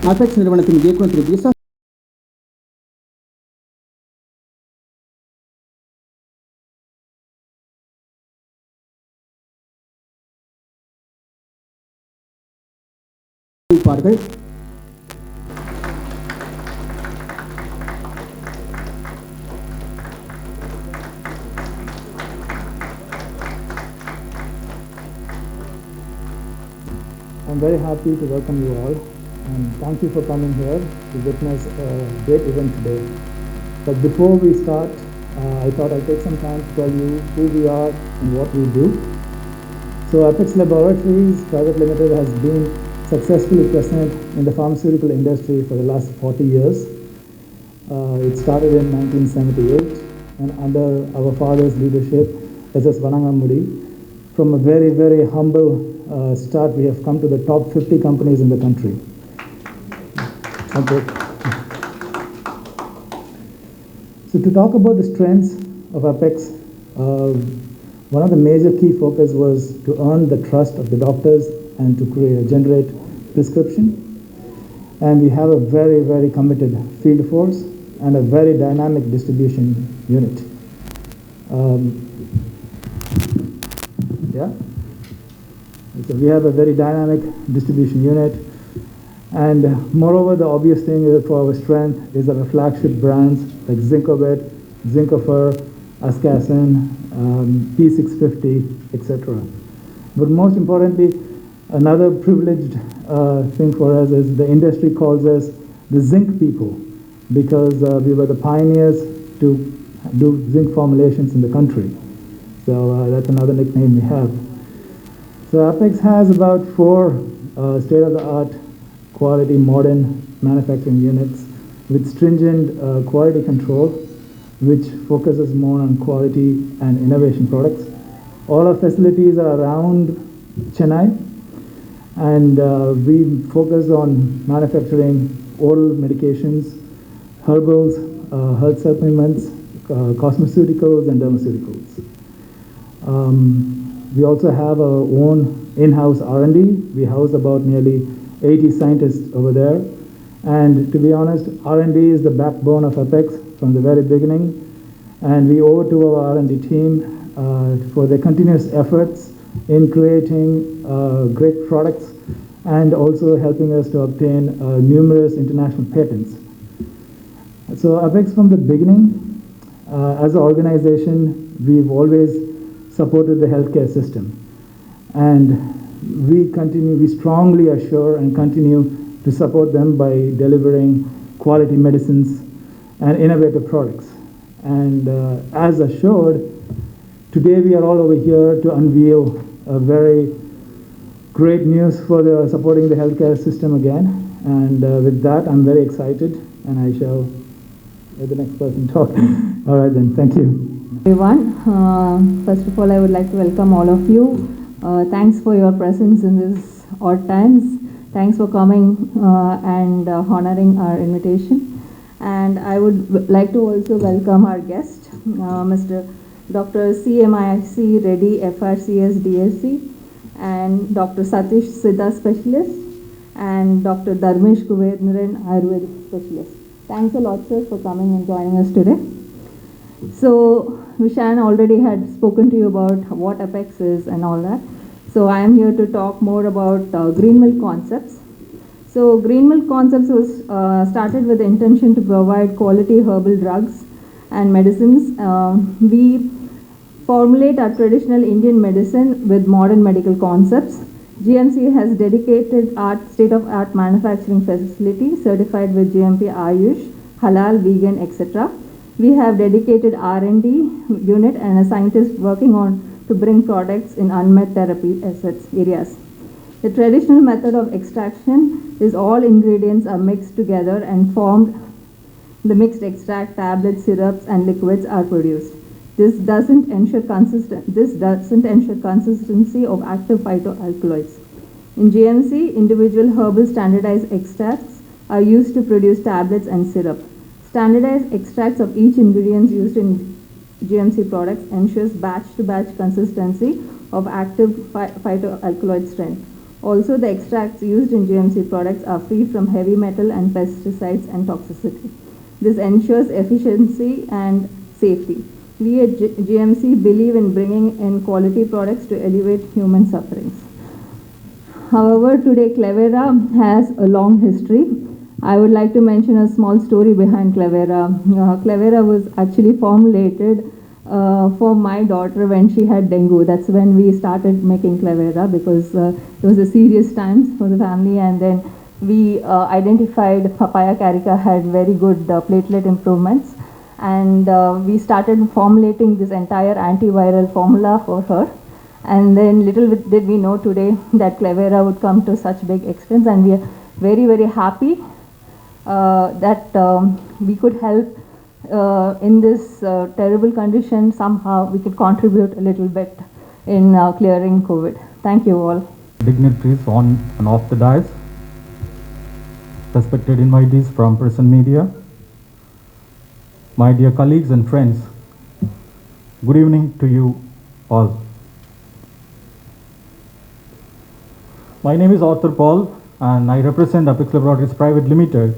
Apex நிறுவனத்தின் இயக்குனர் திரு visa இருப்பார்கள். I'm very happy to welcome you all and thank you for coming here to witness a great event today. But before we start, I thought I'd take some time to tell you who we are and what we do. So Apex Laboratories Private Limited has been successfully present in the pharmaceutical industry for the last 40 years. It started in 1978 and under our father's leadership, S.S. Vanangamudi, from a very, very humble start, we have come to the top 50 companies in the country. Okay. So to talk about the strengths of Apex, one of the major key focus was to earn the trust of the doctors and to generate prescription. And we have a very, very committed field force and a very dynamic distribution unit. So we have a very dynamic distribution unit, and moreover, the obvious thing for our strength is our flagship brands like Zincobet, Zincofer, Ascasen, P650, etc. But most importantly, another privileged thing for us is the industry calls us the zinc people, because we were the pioneers to do zinc formulations in the country. So that's another nickname we have. So Apex has about 4 state-of-the-art quality modern manufacturing units with stringent quality control, which focuses more on quality and innovation products. All our facilities are around Chennai, and we focus on manufacturing oral medications, herbals, health supplements, cosmeceuticals, and dermaceuticals. We also have our own in-house R&D. We house about nearly 80 scientists over there. And to be honest, R&D is the backbone of Apex from the very beginning. And we owe to our R&D team for their continuous efforts in creating great products and also helping us to obtain numerous international patents. So Apex from the beginning, as an organization, we've always supported the healthcare system, and we strongly assure and continue to support them by delivering quality medicines and innovative products. And as assured, today we are all over here to unveil a very great news for supporting the healthcare system again. And with that, I'm very excited, and I shall let the next person talk. All right then, thank you. Everyone, first of all, I would like to welcome all of you. Thanks for your presence in these odd times. Thanks for coming and honoring our invitation. And I would like to also welcome our guest, Mr. Dr. CMIC Reddy, FRCS DSC, and Dr. Satish Siddha Specialist, and Dr. Dharmesh Kuvednaran Ayurvedic Specialist. Thanks a lot, sir, for coming and joining us today. So Vishan already had spoken to you about what Apex is and all that. So I am here to talk more about Green Milk Concepts. So Green Milk Concepts was started with the intention to provide quality herbal drugs and medicines. We formulate our traditional Indian medicine with modern medical concepts. GMC has dedicated state-of-art manufacturing facility certified with GMP Ayush, Halal, Vegan, etc. We have dedicated R&D unit and a scientist working on to bring products in unmet therapy areas. The traditional method of extraction is all ingredients are mixed together and formed. The mixed extract, tablets, syrups, and liquids are produced. This doesn't ensure consistency of active phytoalkaloids. In GMC, individual herbal standardized extracts are used to produce tablets and syrup. Standardized extracts of each ingredient used in GMC products ensures batch-to-batch consistency of active phytoalkaloid strength. Also, the extracts used in GMC products are free from heavy metal and pesticides and toxicity. This ensures efficiency and safety. We at GMC believe in bringing in quality products to alleviate human sufferings. However, today Clevera has a long history. I would like to mention a small story behind Clevera. Clevera was actually formulated for my daughter when she had dengue. That's when we started making Clevera, because it was a serious times for the family, and then we identified papaya carica had very good platelet improvements, and we started formulating this entire antiviral formula for her. And then little did we know today that Clevera would come to such big extents, and we are very, very happy that we could help in this terrible condition. Somehow we could contribute a little bit in clearing COVID. Thank you all. Dignitaries on and off the dais, respected invitees from press and media, my dear colleagues and friends, good evening to you all. My name is Arthur Paul, and I represent Apex Laboratories Private Limited.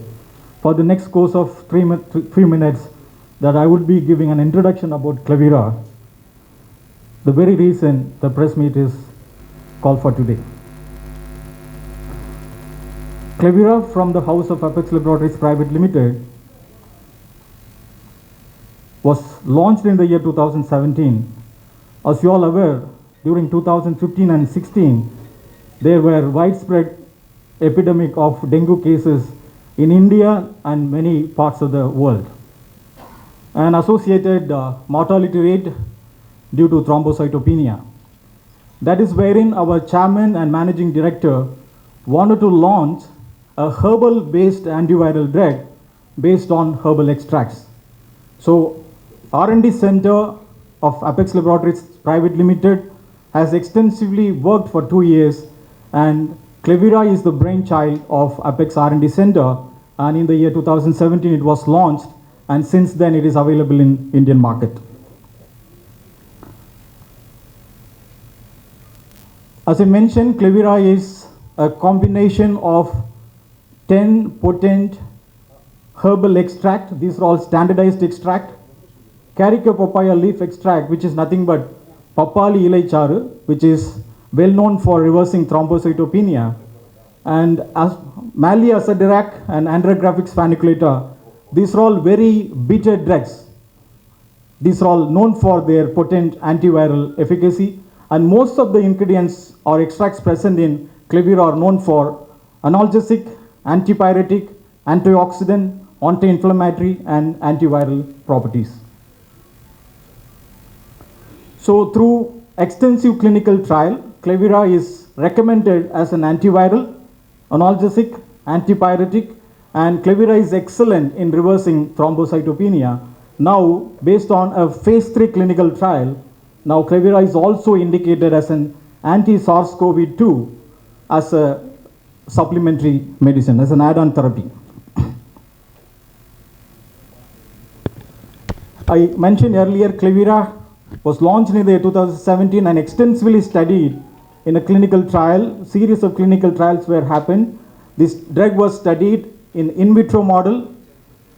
For the next course of 3 minutes, that I would be giving an introduction about Clevera, the very reason the press meet is called for today. Clevera from the house of Apex Laboratories Private Limited was launched in the year 2017. As you all aware, during 2015 and 16, there were widespread epidemic of dengue cases in India and many parts of the world. An associated mortality rate due to thrombocytopenia. That is wherein our chairman and managing director wanted to launch a herbal-based antiviral drug based on herbal extracts. So R&D Center of Apex Laboratories Private Limited has extensively worked for 2 years, and Clevera is the brainchild of Apex R&D Center, and in the year 2017 it was launched, and since then it is available in Indian market. As I mentioned, Clevera is a combination of 10 potent herbal extract. These are all standardized extract. Carica papaya leaf extract, which is nothing but papali ilai charu, which is well known for reversing thrombocytopenia, and Malia-Asadirac and Andrographis funiculata. These are all very bitter drugs. These are all known for their potent antiviral efficacy, and most of the ingredients or extracts present in Clevera are known for analgesic, antipyretic, antioxidant, anti-inflammatory, and antiviral properties. So through extensive clinical trial, Clevera is recommended as an antiviral, analgesic, antipyretic, and Clevera is excellent in reversing thrombocytopenia. Now, based on a phase 3 clinical trial, now Clevera is also indicated as an anti-SARS-CoV-2 as a supplementary medicine, as an add-on therapy. I mentioned earlier, Clevera was launched in the year 2017 and extensively studied in a clinical trial. Series of clinical trials were happened. This drug was studied in vitro model,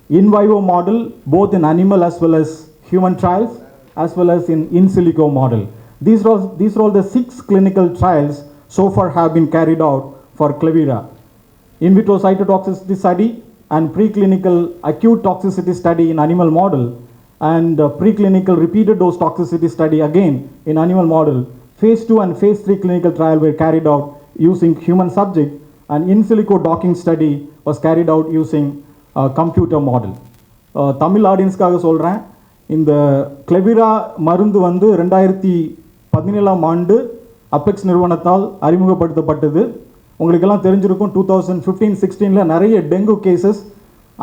in vivo model, both in animal as well as human trials, as well as in silico model. These are all the 6 clinical trials so far have been carried out for Clevera. In vitro cytotoxicity study and preclinical acute toxicity study in animal model, and preclinical repeated dose toxicity study again in animal model. Phase 2 and phase 3 clinical trial were carried out using human subject, and in silico docking study was carried out using computer model. Tamil audience காக சொல்றேன், இந்த Clevera மருந்து வந்து 2017 ஆண்டு apex நிறுவனத்தால் அறிமுகப்படுத்தப்பட்டது. உங்களுக்கெல்லாம் தெரிஞ்சிருக்கும் 2015-16 நிறைய டெங்கு கேசஸ்,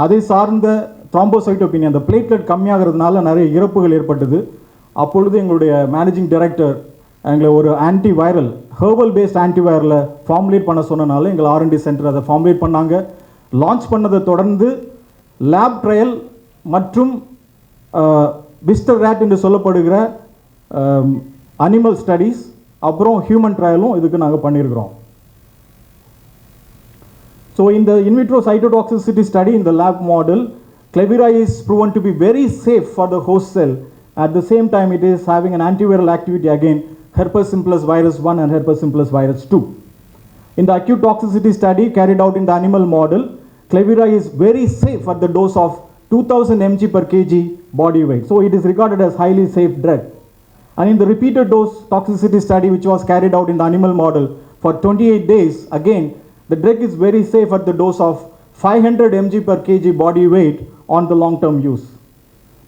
அதை சார்ந்த த்ராம்போசைட்டோபினியா, அந்த பிளேட்லெட் கம்மியாகிறதுனால நிறைய இறப்புகள் ஏற்பட்டது. அப்பொழுது எங்களுடைய மேனேஜிங் டைரக்டர் எங்களை ஒரு ஆன்டிவைரல், ஹெர்பல் பேஸ்ட் ஆன்டிவைரலை ஃபார்முலேட் பண்ண சொன்னனால எங்கள் R&D சென்டர் அதை ஃபார்முலேட் பண்ணாங்க. லான்ச் பண்ணதை தொடர்ந்து லேப் ட்ரையல் மற்றும் பிஸ்டர் ரேட் என்று சொல்லப்படுகிற அனிமல் ஸ்டடீஸ், அப்புறம் ஹியூமன் ட்ரையலும் இதுக்கு நாங்கள் பண்ணியிருக்கிறோம். So in the in vitro cytotoxicity study in the lab model, Clevira is proven to be very safe for the host cell. At the same time, it is having an antiviral activity against herpes simplex virus 1 and herpes simplex virus 2. In the acute toxicity study carried out in the animal model, Clevira is very safe at the dose of 2000 mg per kg body weight. So it is regarded as highly safe drug. And in the repeated dose toxicity study which was carried out in the animal model for 28 days, again, the drug is very safe at the dose of 500 mg per kg body weight on the long-term use.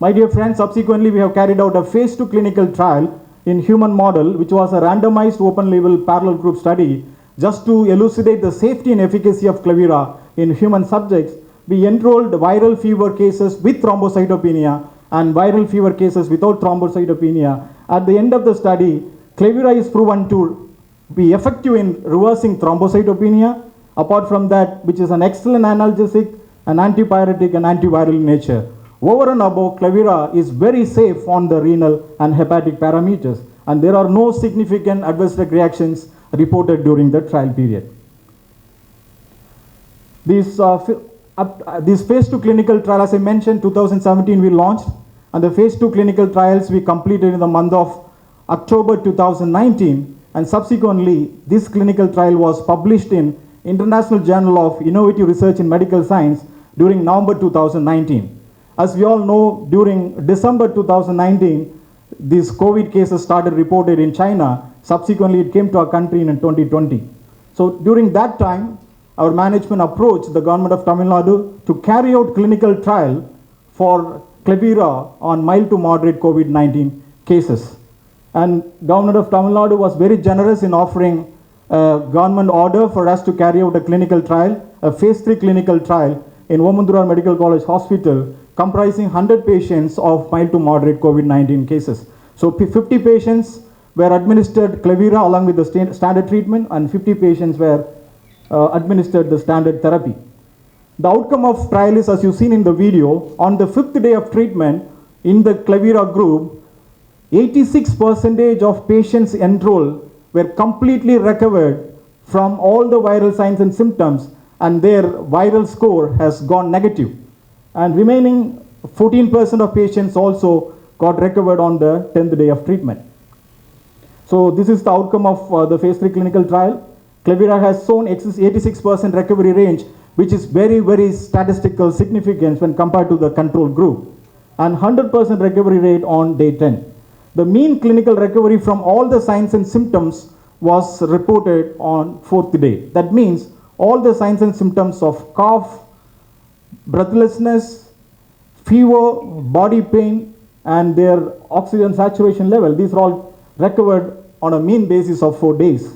My dear friends, subsequently we have carried out a phase 2 clinical trial in human model, which was a randomized open-label parallel group study just to elucidate the safety and efficacy of Clevira in human subjects. We enrolled viral fever cases with thrombocytopenia and viral fever cases without thrombocytopenia. At the end of the study, Clevira is proven to be effective in reversing thrombocytopenia. Apart from that, which is an excellent analgesic, an antipyretic and antiviral in nature. Over and above, Clevira is very safe on the renal and hepatic parameters, and there are no significant adverse drug reactions reported during the trial period. This phase 2 clinical trial, as I mentioned, 2017 we launched, and the phase 2 clinical trials we completed in the month of October 2019, and subsequently this clinical trial was published in International Journal of Innovative Research in Medical Science during November 2019. As we all know, during December 2019, these COVID cases started reported in China. Subsequently, it came to our country in 2020. So during that time, our management approached the government of Tamil Nadu to carry out clinical trial for Clevira on mild to moderate COVID-19 cases. And government of Tamil Nadu was very generous in offering a government order for us to carry out a clinical trial, a phase 3 clinical trial in Omandurar Medical College Hospital, comprising 100 patients of mild to moderate COVID-19 cases. So 50 patients were administered Clevira along with the standard treatment, and 50 patients were administered the standard therapy. The outcome of trial is, as you've seen in the video, on the 5th day of treatment in the Clevira group, 86% of patients enrolled were completely recovered from all the viral signs and symptoms, and their viral score has gone negative. And remaining 14% of patients also got recovered on the 10th day of treatment. So this is the outcome of the phase 3 clinical trial. Clevira has shown 86% recovery range, which is very, very statistical significance when compared to the control group, and 100% recovery rate on day 10. The mean clinical recovery from all the signs and symptoms was reported on 4th day. That means all the signs and symptoms of cough, breathlessness, fever, body pain, and their oxygen saturation level, these are all recovered on a mean basis of 4 days.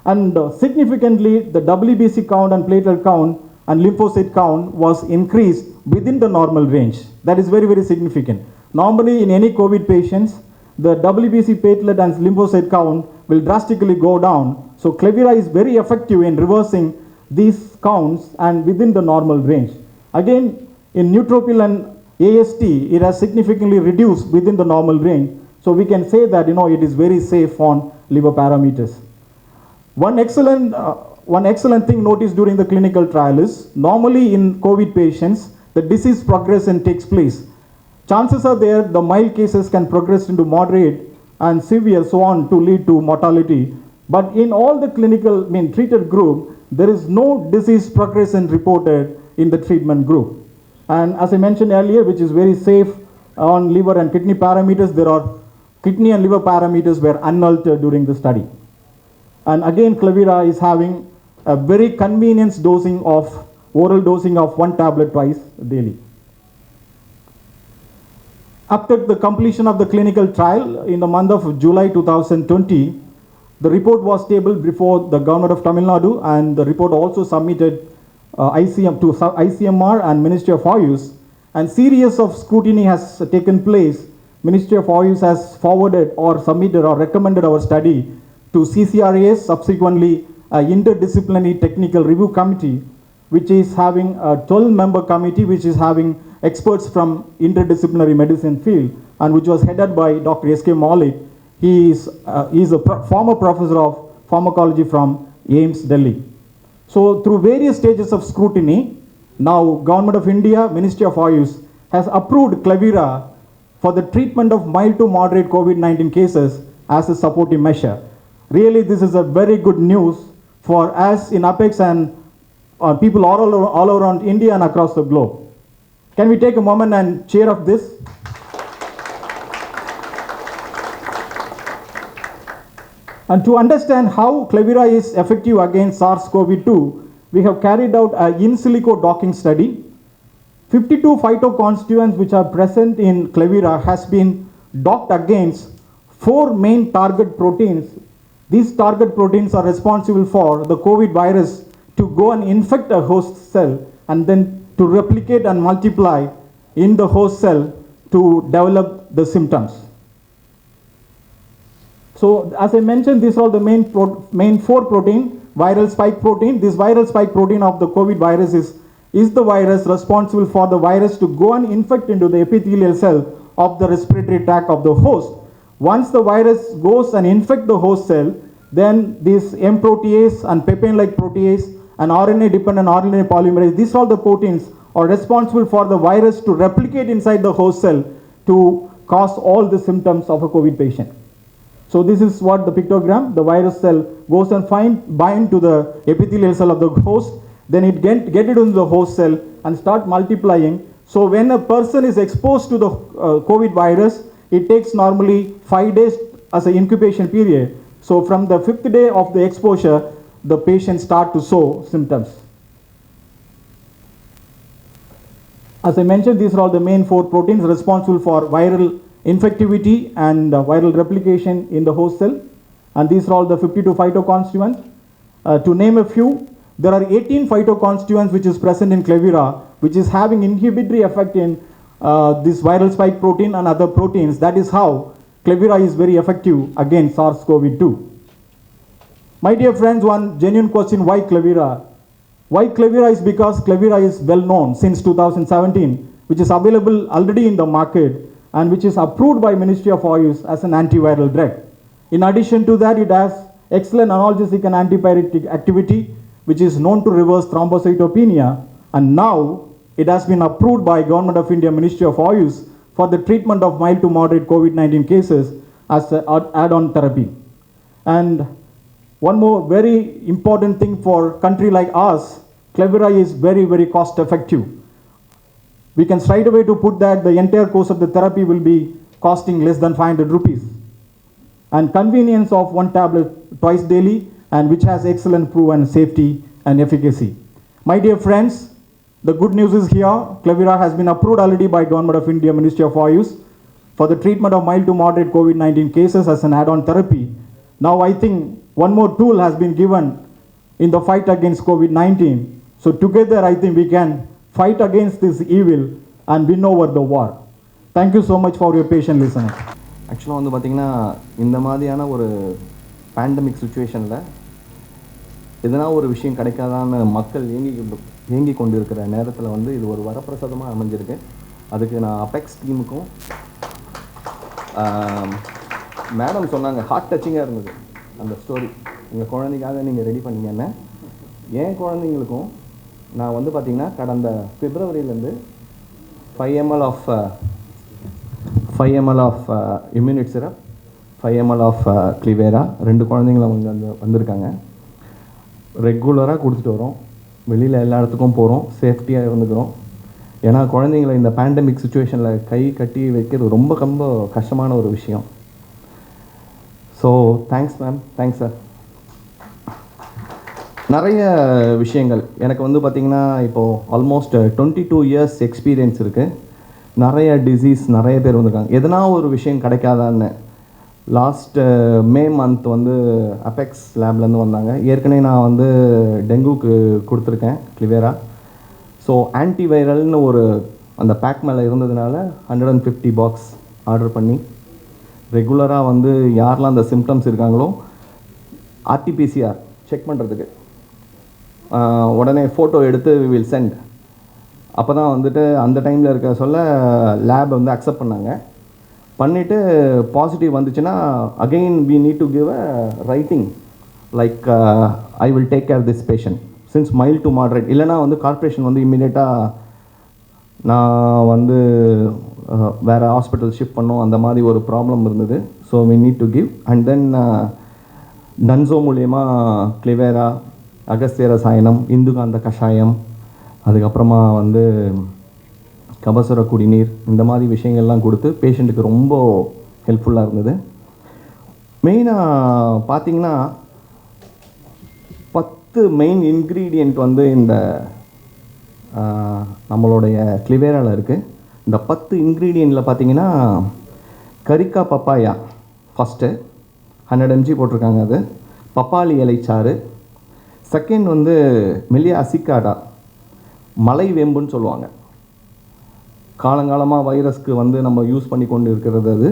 And significantly, the WBC count and platelet count and lymphocyte count was increased within the normal range. That is very, very significant. Normally, in any COVID patients, the WBC platelet and lymphocyte count will drastically go down. So Clevira is very effective in reversing these counts and within the normal range. Again, in neutrophil and AST, it has significantly reduced within the normal range. So we can say that it is very safe on liver parameters. One excellent thing noticed during the clinical trial is, normally in COVID patients, the disease progression takes place. Chances are there the mild cases can progress into moderate and severe, so on, to lead to mortality. But in all the treated group, there is no disease progression reported in the treatment group. And as I mentioned earlier, which is very safe on liver and kidney parameters, there are kidney and liver parameters were unaltered during the study. And again, Clevira is having a very convenient oral dosing of 1 tablet twice daily. After the completion of the clinical trial in the month of July 2020, the report was tabled before the government of Tamil Nadu, and the report also submitted to ICMR and Ministry of Ayush, and series of scrutiny has taken place. Ministry of Ayush has forwarded or submitted or recommended our study to CCRAS, subsequently interdisciplinary technical review committee, which is having a 12-member committee, which is having experts from interdisciplinary medicine field, and which was headed by Dr. S.K. Malik. He is a former professor of pharmacology from AIIMS, Delhi. So through various stages of scrutiny, now Government of India, Ministry of Ayush has approved Clevira for the treatment of mild to moderate COVID-19 cases as a supportive measure. Really, this is a very good news for us in Apex and people all around India and across the globe. Can we take a moment and cheer up this? And to understand how Clevira is effective against SARS-CoV-2, we have carried out an in silico docking study. 52 phytoconstituents which are present in Clevira has been docked against 4 main target proteins. These target proteins are responsible for the COVID virus to go and infect a host cell and then to replicate and multiply in the host cell to develop the symptoms. So as I mentioned, these are the main 4 protein, viral spike protein. This viral spike protein of the COVID virus is the virus responsible for the virus to go and infect into the epithelial cell of the respiratory tract of the host. Once the virus goes and infect the host cell, then this M protease and papain-like protease and RNA-dependent RNA polymerase, these all the proteins are responsible for the virus to replicate inside the host cell to cause all the symptoms of a COVID patient. So this is what the pictogram, the virus cell goes and bind to the epithelial cell of the host, then it get it into the host cell and start multiplying. So when a person is exposed to the COVID virus, it takes normally 5 days as an incubation period. So from the 5th day of the exposure, the patient start to show symptoms. As I mentioned, these are all the main 4 proteins responsible for viral infectivity and viral replication in the host cell. And these are all the 52 phytoconstituents. To name a few, there are 18 phytoconstituents which is present in Clevira, which is having inhibitory effect in this viral spike protein and other proteins. That is how Clevira is very effective against SARS-CoV-2. My dear friends, one genuine question, why Clevira? Why Clevira is because Clevira is well known since 2017, which is available already in the market and which is approved by Ministry of Ayush as an antiviral drug. In addition to that, it has excellent analgesic and antipyretic activity, which is known to reverse thrombocytopenia, and now it has been approved by Government of India, Ministry of Ayush for the treatment of mild to moderate COVID-19 cases as an add-on therapy. And one more very important thing for a country like us, Clevira is very, very cost effective. We can straight away to put that the entire course of the therapy will be costing less than 500 rupees. And convenience of 1 tablet twice daily, and which has excellent proven safety and efficacy. My dear friends, the good news is here, Clevira has been approved already by Government of India, Ministry of Ayush for the treatment of mild to moderate COVID-19 cases as an add-on therapy. Now I think one more tool has been given in the fight against COVID-19. So together I think we can fight against this evil and win over the war. Thank you so much for your patient listening. ஆக்சுவலாக வந்து பார்த்திங்கன்னா இந்த மாதிரியான ஒரு pandemic சுச்சுவேஷனில் எதனா ஒரு விஷயம் கிடைக்காதான்னு மக்கள் ஏங்கி கொண்டு இருக்கிற நேரத்தில் வந்து இது ஒரு வரப்பிரசாதமாக அமைஞ்சிருக்கு. அதுக்கு நான் அபெக்ஸ் டீமுக்கும் மேடம் சொன்னாங்க, ஹார்ட் டச்சிங்காக இருந்தது அந்த ஸ்டோரி. உங்கள் குழந்தைக்காக நீங்கள் ரெடி பண்ணீங்கன்னு. என் குழந்தைங்களுக்கும் நான் வந்து பார்த்திங்கன்னா கடந்த பிப்ரவரியிலேருந்து 5 ml of Immunit syrup, 5 ml of Clevira 2 குழந்தைங்களும் வந்திருக்காங்க. ரெகுலராக கொடுத்துட்டு வரோம். வெளியில் எல்லா இடத்துக்கும் போகிறோம், சேஃப்டியாக இருந்துக்கிறோம். ஏன்னா குழந்தைங்களை இந்த பேண்டமிக் சுச்சுவேஷனில் கை கட்டி வைக்கிறது ரொம்ப ரொம்ப கஷ்டமான ஒரு விஷயம். So thanks ma'am, thanks sir. நிறைய விஷயங்கள் எனக்கு வந்து பார்த்திங்கன்னா இப்போது ஆல்மோஸ்ட் 22 years எக்ஸ்பீரியன்ஸ் இருக்குது. நிறைய டிசீஸ் நிறைய பேர் வந்திருக்காங்க. எதனா ஒரு விஷயம் கிடைக்காதான்னு லாஸ்ட் மே மந்த் வந்து அபெக்ஸ் லேப்லேருந்து வந்தாங்க. ஏற்கனவே நான் வந்து டெங்குக்கு கொடுத்துருக்கேன் Clevira. ஸோ ஆன்டிவைரல்னு ஒரு அந்த பேக் மேலே இருந்ததுனால 150 பாக்ஸ் ஆர்டர் பண்ணி ரெகுலராக வந்து யாரெல்லாம் அந்த சிம்டம்ஸ் இருக்காங்களோ ஆர்டிபிசிஆர் செக் பண்ணுறதுக்கு உடனே ஃபோட்டோ எடுத்து வில் சென்ட். அப்போ தான் வந்துட்டு அந்த டைமில் இருக்க சொல்ல லேப் வந்து அக்செப்ட் பண்ணாங்க. பண்ணிவிட்டு பாசிட்டிவ் வந்துச்சுன்னா again we need to give a writing like I will take care this patient. Since mild to moderate. இல்லைனா வந்து கார்ப்பரேஷன் வந்து இம்மிடியேட்டாக நான் வந்து வேறு ஹாஸ்பிட்டல் ஷிஃப்ட் பண்ணோம், அந்த மாதிரி ஒரு ப்ராப்ளம் இருந்தது. So we need to give. And then Dunzo மூலயமா கிளிவேரா, அகஸ்திய ரசாயனம், இந்துகாந்த கஷாயம், அதுக்கப்புறமா வந்து கபசுர குடிநீர், இந்த மாதிரி விஷயங்கள்லாம் கொடுத்து பேஷண்ட்டுக்கு ரொம்ப ஹெல்ப்ஃபுல்லாக இருந்தது. மெயினாக பார்த்தீங்கன்னா 10 மெயின் இன்க்ரீடியண்ட் வந்து இந்த நம்மளுடைய கிளிவேராவில் இருக்குது. இந்த 10 இன்க்ரீடியண்ட்டில் பார்த்தீங்கன்னா கரிக்கா பப்பாயா ஃபஸ்ட்டு 100 mg போட்டிருக்காங்க. அது பப்பாளி இலைச்சாறு. செகண்ட் வந்து மெல்லியா அசிக்காடா, மலை வேம்புன்னு சொல்லுவாங்க. காலங்காலமாக வைரஸ்க்கு வந்து நம்ம யூஸ் பண்ணி கொண்டு இருக்கிறது அது.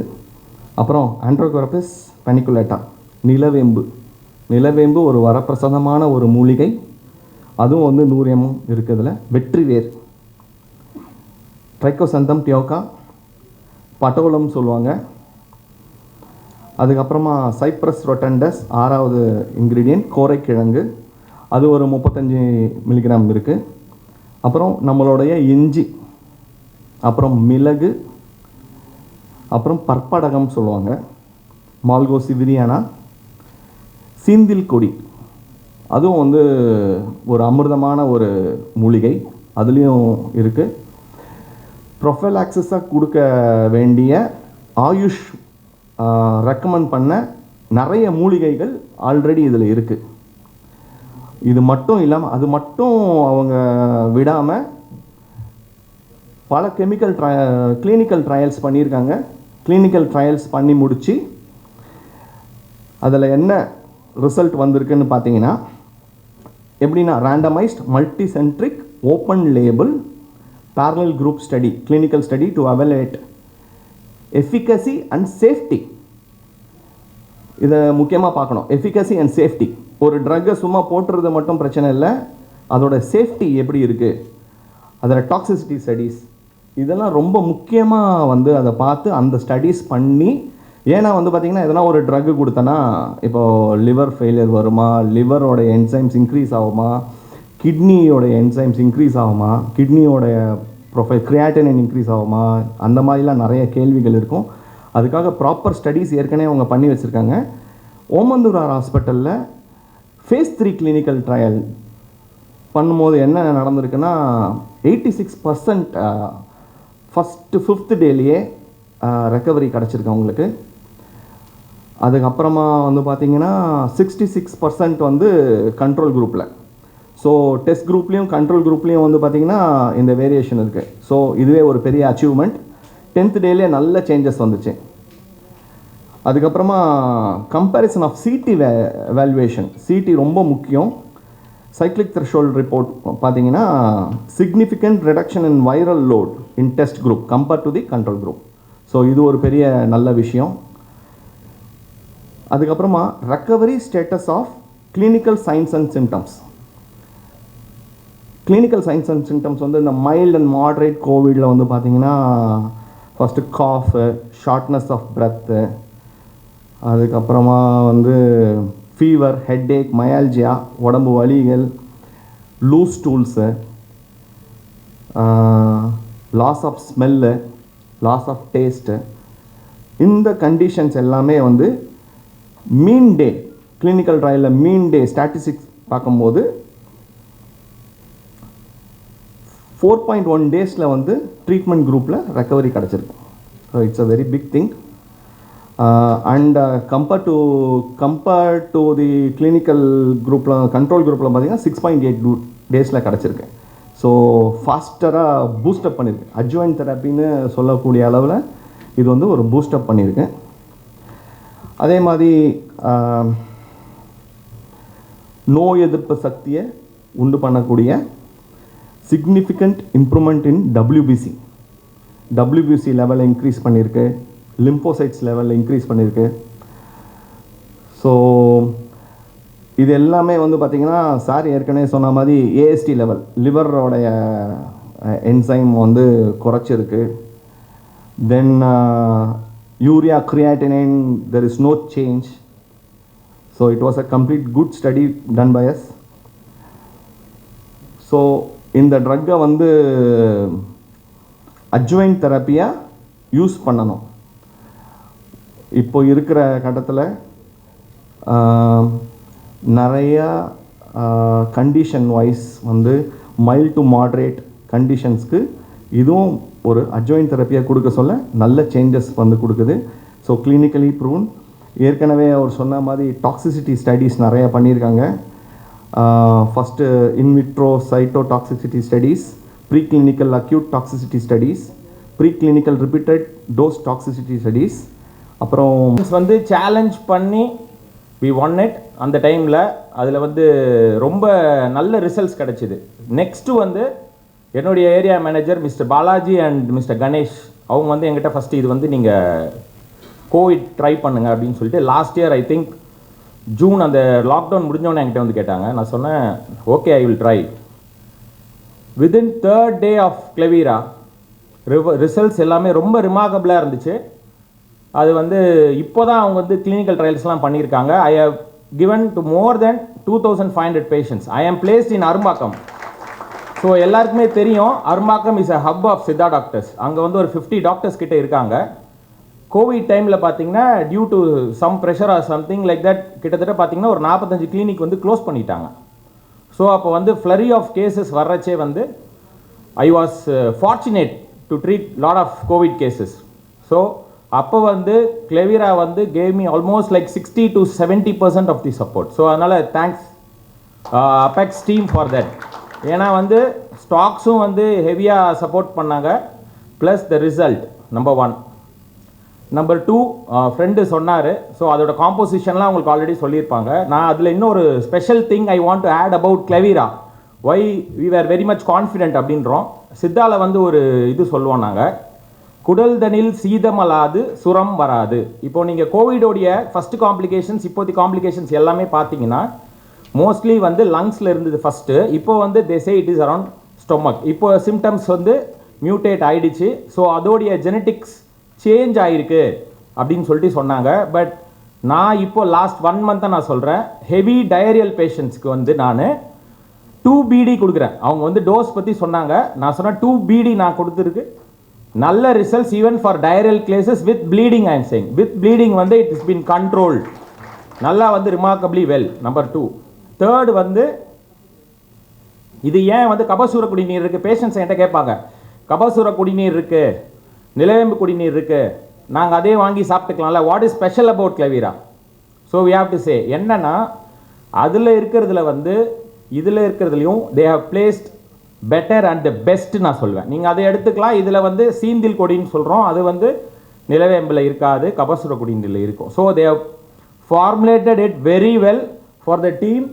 அப்புறம் ஆண்ட்ரோகோரபிஸ் பனிகுலேட்டா, நிலவேம்பு. நிலவேம்பு ஒரு வரப்பிரசாதமான ஒரு மூலிகை, அதுவும் வந்து 100 mg இருக்குதுல. வெற்றிவேர், ட்ரைக்கோசந்தம் டியோக்கா, பட்டோலம் சொல்லுவாங்க. அதுக்கப்புறமா சைப்ரஸ் ரொட்டண்டஸ் 6வது இன்க்ரீடியன்ட், கோரைக்கிழங்கு, அது ஒரு 35 mg இருக்குது. அப்புறம் நம்மளுடைய இஞ்சி, அப்புறம் மிளகு, அப்புறம் பற்படகம் சொல்லுவாங்க, மால்கோ சிவிரியானா, சீந்தில் கொடி, அதுவும் வந்து ஒரு அமிர்தமான ஒரு மூலிகை, அதுலேயும் இருக்குது. ப்ரொஃபைலாக்சிஸாக கொடுக்க வேண்டிய ஆயுஷ் ரெக்கமெண்ட் பண்ண நிறைய மூலிகைகள் ஆல்ரெடி இதில் இருக்குது. இது மட்டும் இல்லாமல், அது மட்டும் அவங்க விடாமல் பல கிளினிக்கல் ட்ரையல்ஸ் பண்ணியிருக்காங்க. கிளினிக்கல் ட்ரையல்ஸ் பண்ணி முடித்து அதில் என்ன ரிசல்ட் வந்திருக்குன்னு பார்த்தீங்கன்னா, எப்படின்னா randomised multicentric open label parallel group study, clinical study to evaluate efficacy and safety. இதை முக்கியமாக பார்க்கணும், எஃபிகசி அண்ட் சேஃப்டி. ஒரு ட்ரக்கை சும்மா போட்டுறது மட்டும் பிரச்சனை இல்லை, அதோட சேஃப்டி எப்படி இருக்குது, அதோட டாக்ஸிசிட்டி ஸ்டடீஸ், இதெல்லாம் ரொம்ப முக்கியமாக வந்து அதை பார்த்து அந்த ஸ்டடீஸ் பண்ணி. ஏன்னா வந்து பார்த்திங்கன்னா எதனா ஒரு ட்ரக்கு கொடுத்தனா இப்போது லிவர் ஃபெயிலியர் வருமா, லிவரோட என்சைம்ஸ் இன்க்ரீஸ் ஆகுமா, கிட்னியோட என்சைம்ஸ் இன்க்ரீஸ் ஆகுமா, கிட்னியோட ப்ரொஃபைல் கிரியாட்டினின் இன்க்ரீஸ் ஆகுமா, அந்த மாதிரிலாம் நிறைய கேள்விகள் இருக்கும். அதுக்காக ப்ராப்பர் ஸ்டடீஸ் ஏற்கனவே அவங்க பண்ணி வச்சுருக்காங்க. ஓமந்தூரார் ஹாஸ்பிட்டலில் ஃபேஸ் 3 கிளினிக்கல் ட்ரையல் பண்ணும்போது என்ன நடந்திருக்குன்னா 86% ஃபஸ்ட்டு 5th டேலேயே ரெக்கவரி கிடச்சிருக்கு அவங்களுக்கு. அதுக்கப்புறமா வந்து பார்த்திங்கன்னா 66% வந்து கண்ட்ரோல் குரூப்பில். ஸோ டெஸ்ட் குரூப்லேயும் கண்ட்ரோல் குரூப்லேயும் வந்து பார்த்திங்கன்னா இந்த வேரியேஷன் இருக்குது. ஸோ இதுவே ஒரு பெரிய அச்சீவ்மெண்ட். 10th டேலே நல்ல சேஞ்சஸ் வந்துச்சு. அதுக்கப்புறமா comparison of CT valuation, CT ரொம்ப முக்கியம். சைக்ளிக் த்ரெஷோல்ட் ரிப்போர்ட் பார்த்தீங்கன்னா significant reduction in viral load in test group compare to the control group. So இது ஒரு பெரிய நல்ல விஷயம். அதுக்கப்புறமா recovery status of clinical signs and symptoms. Clinical signs and symptoms வந்து இந்த மைல்டு அண்ட் மாட்ரேட் கோவிடில் வந்து பார்த்திங்கன்னா first cough, shortness of breath, அதுக்கப்புறமா வந்து ஃபீவர், ஹெட்டேக், மயால்ஜியா, உடம்பு வலிகள், loose stools, loss of smell, loss of taste, இந்த கண்டிஷன்ஸ் எல்லாமே வந்து மீன் டே கிளினிக்கல் ட்ரையலில் மீன் டே ஸ்டாட்டிஸ்டிக்ஸ் பார்க்கும்போது 4.1 டேஸில் வந்து ட்ரீட்மெண்ட் குரூப்பில் ரெக்கவரி கிடச்சிருக்கு. So it's a very big thing. And compare to the clinical குரூப்பில் கண்ட்ரோல் குரூப்பில் பார்த்தீங்கன்னா 6.8 டேஸில் கிடச்சிருக்கு. ஸோ ஃபாஸ்டராக பூஸ்டப் பண்ணியிருக்கு. அட்ஜுவைன் தெரப்பின்னு சொல்லக்கூடிய அளவில் இது வந்து ஒரு பூஸ்டப் பண்ணியிருக்கு. அதே மாதிரி நோய் எதிர்ப்பு சக்தியை உண்டு பண்ணக்கூடிய சிக்னிஃபிகண்ட் இம்ப்ரூவ்மெண்ட் இன் டபிள்யூபிசி லெவலில் இன்க்ரீஸ் பண்ணியிருக்கு, லிம்போசைட்ஸ் லெவலில் இன்க்ரீஸ் பண்ணியிருக்கு. ஸோ இது எல்லாமே வந்து பார்த்திங்கன்னா சார் ஏற்கனவே சொன்ன மாதிரி ஏஎஸ்டி லெவல், லிவரோடைய என்சைம் வந்து குறைச்சிருக்கு. Then urea creatinine there is no change. So it was a complete good study done by us. So இந்த ட்ரக்கை வந்து அட்ஜுவைன் தெரப்பியாக யூஸ் பண்ணணும். இப்போ இருக்கிற கட்டத்தில் நிறையா கண்டிஷன் வைஸ் வந்து மைல்ட் டு மாட்ரேட் கண்டிஷன்ஸ்க்கு இதுவும் ஒரு அட்ஜாயின் தெரப்பியாக கொடுக்க சொல்ல நல்ல சேஞ்சஸ் வந்து கொடுக்குது. So clinically proven. ஏற்கனவே அவர் சொன்ன மாதிரி டாக்ஸிசிட்டி ஸ்டடீஸ் நிறையா பண்ணியிருக்காங்க. First in vitro cytotoxicity studies, preclinical acute toxicity studies, preclinical repeated dose toxicity studies. அப்புறம் வந்து சேலஞ்ச் பண்ணி வி ஒன் இட் அந்த டைமில். அதில் வந்து ரொம்ப நல்ல ரிசல்ட்ஸ் கிடச்சிது. நெக்ஸ்ட்டு வந்து என்னுடைய area manager mister Balaji and mister Ganesh அவங்க வந்து என்கிட்ட ஃபஸ்ட்டு இது வந்து நீங்கள் கோவிட் ட்ரை பண்ணுங்க அப்படின்னு சொல்லிட்டு last year I think June அந்த லாக்டவுன் முடிஞ்சோன்னே என்கிட்ட வந்து கேட்டாங்க. நான் சொன்னேன் okay I will try. Within 3rd day of Clevira results எல்லாமே ரொம்ப ரிமார்க்கபிளாக இருந்துச்சு. அது வந்து இப்போ தான் அவங்க வந்து கிளினிக்கல் ட்ரையல்ஸ்லாம் பண்ணியிருக்காங்க. I have given to more than 2500 patients. I am placed in Arumbakkam. So எல்லாருக்குமே தெரியும் Arumbakkam is a hub of Siddha doctors. அங்கே வந்து ஒரு 50 டாக்டர்ஸ் கிட்ட இருக்காங்க. கோவிட் டைமில் பார்த்தீங்கன்னா due to some pressure or something like that கிட்டத்தட்ட பார்த்தீங்கன்னா ஒரு 45 கிளினிக் வந்து க்ளோஸ் பண்ணிட்டாங்க. ஸோ அப்போ வந்து ஃப்ளரி ஆஃப் கேசஸ் வர்றச்சே வந்து I was fortunate to treat lot of Covid cases. So அப்போ வந்து கிளவீரா வந்து gave me almost like 60 to 70% of the support. So அதனால் thanks Apex team for that. ஏன்னா வந்து ஸ்டாக்ஸும் வந்து ஹெவியாக சப்போர்ட் பண்ணாங்க. Plus the result number 1. Number 2 friend சொன்னார். ஸோ அதோட காம்போசிஷன்லாம் உங்களுக்கு ஆல்ரெடி சொல்லியிருப்பாங்க. நான் அதில் இன்னொரு special thing I want to add about Clevira. Why we were very much confident அப்படின்றோம். சித்தாவில் வந்து ஒரு இது சொல்லுவோம் நாங்கள், குடல்தனில் சீதமலாது சுரம் வராது. இப்போ நீங்கள் கோவிடோடைய ஃபஸ்ட்டு காம்ப்ளிகேஷன்ஸ் இப்போதைய காம்ப்ளிகேஷன்ஸ் எல்லாமே பார்த்தீங்கன்னா மோஸ்ட்லி வந்து லங்ஸில் இருந்தது ஃபஸ்ட்டு. இப்போ வந்து they say it is around stomach. இப்போ சிம்டம்ஸ் வந்து மியூட்டேட் ஆகிடுச்சு. ஸோ அதோடைய ஜெனட்டிக்ஸ் சேஞ்ச் ஆகிருக்கு அப்படின்னு சொல்லிட்டு சொன்னாங்க. பட் நான் இப்போ லாஸ்ட் 1 month நான் சொல்கிறேன், ஹெவி டயரியல் பேஷண்ட்ஸ்க்கு வந்து நான் 2 BD கொடுக்குறேன். அவங்க வந்து டோஸ் பற்றி சொன்னாங்க. நான் சொன்னேன் 2 BD நான் கொடுத்துருக்கு நல்ல results even for diarrhoeal cases with bleeding. I am saying with bleeding வந்து இட் இஸ் பீன் கண்ட்ரோல்ட் நல்லா வந்து ரிமார்க்கபிளி வெல். நம்பர் 2. 3rd வந்து இது ஏன் வந்து கபசூர குடிநீர் இருக்குது. பேஷண்ட்ஸ் என்கிட்ட கேட்பாங்க கபசூர குடிநீர் இருக்குது, நிலவேம்பு குடிநீர் இருக்குது, நாங்கள் அதே வாங்கி சாப்பிட்டுக்கலாம்ல. What is special about Clevira? So we have to say என்னன்னா அதில் இருக்கிறதுல வந்து இதில் இருக்கிறதுலையும் they have played better and the best நான் சொல்வேன். நீங்கள் அதை எடுத்துக்கலாம். இதில் வந்து சீந்தில் கொடின்னு சொல்கிறோம், அது வந்து நிலவேம்பில் இருக்காது, கபசுர குடிநீரில் இருக்கும். So they have formulated it very well for the team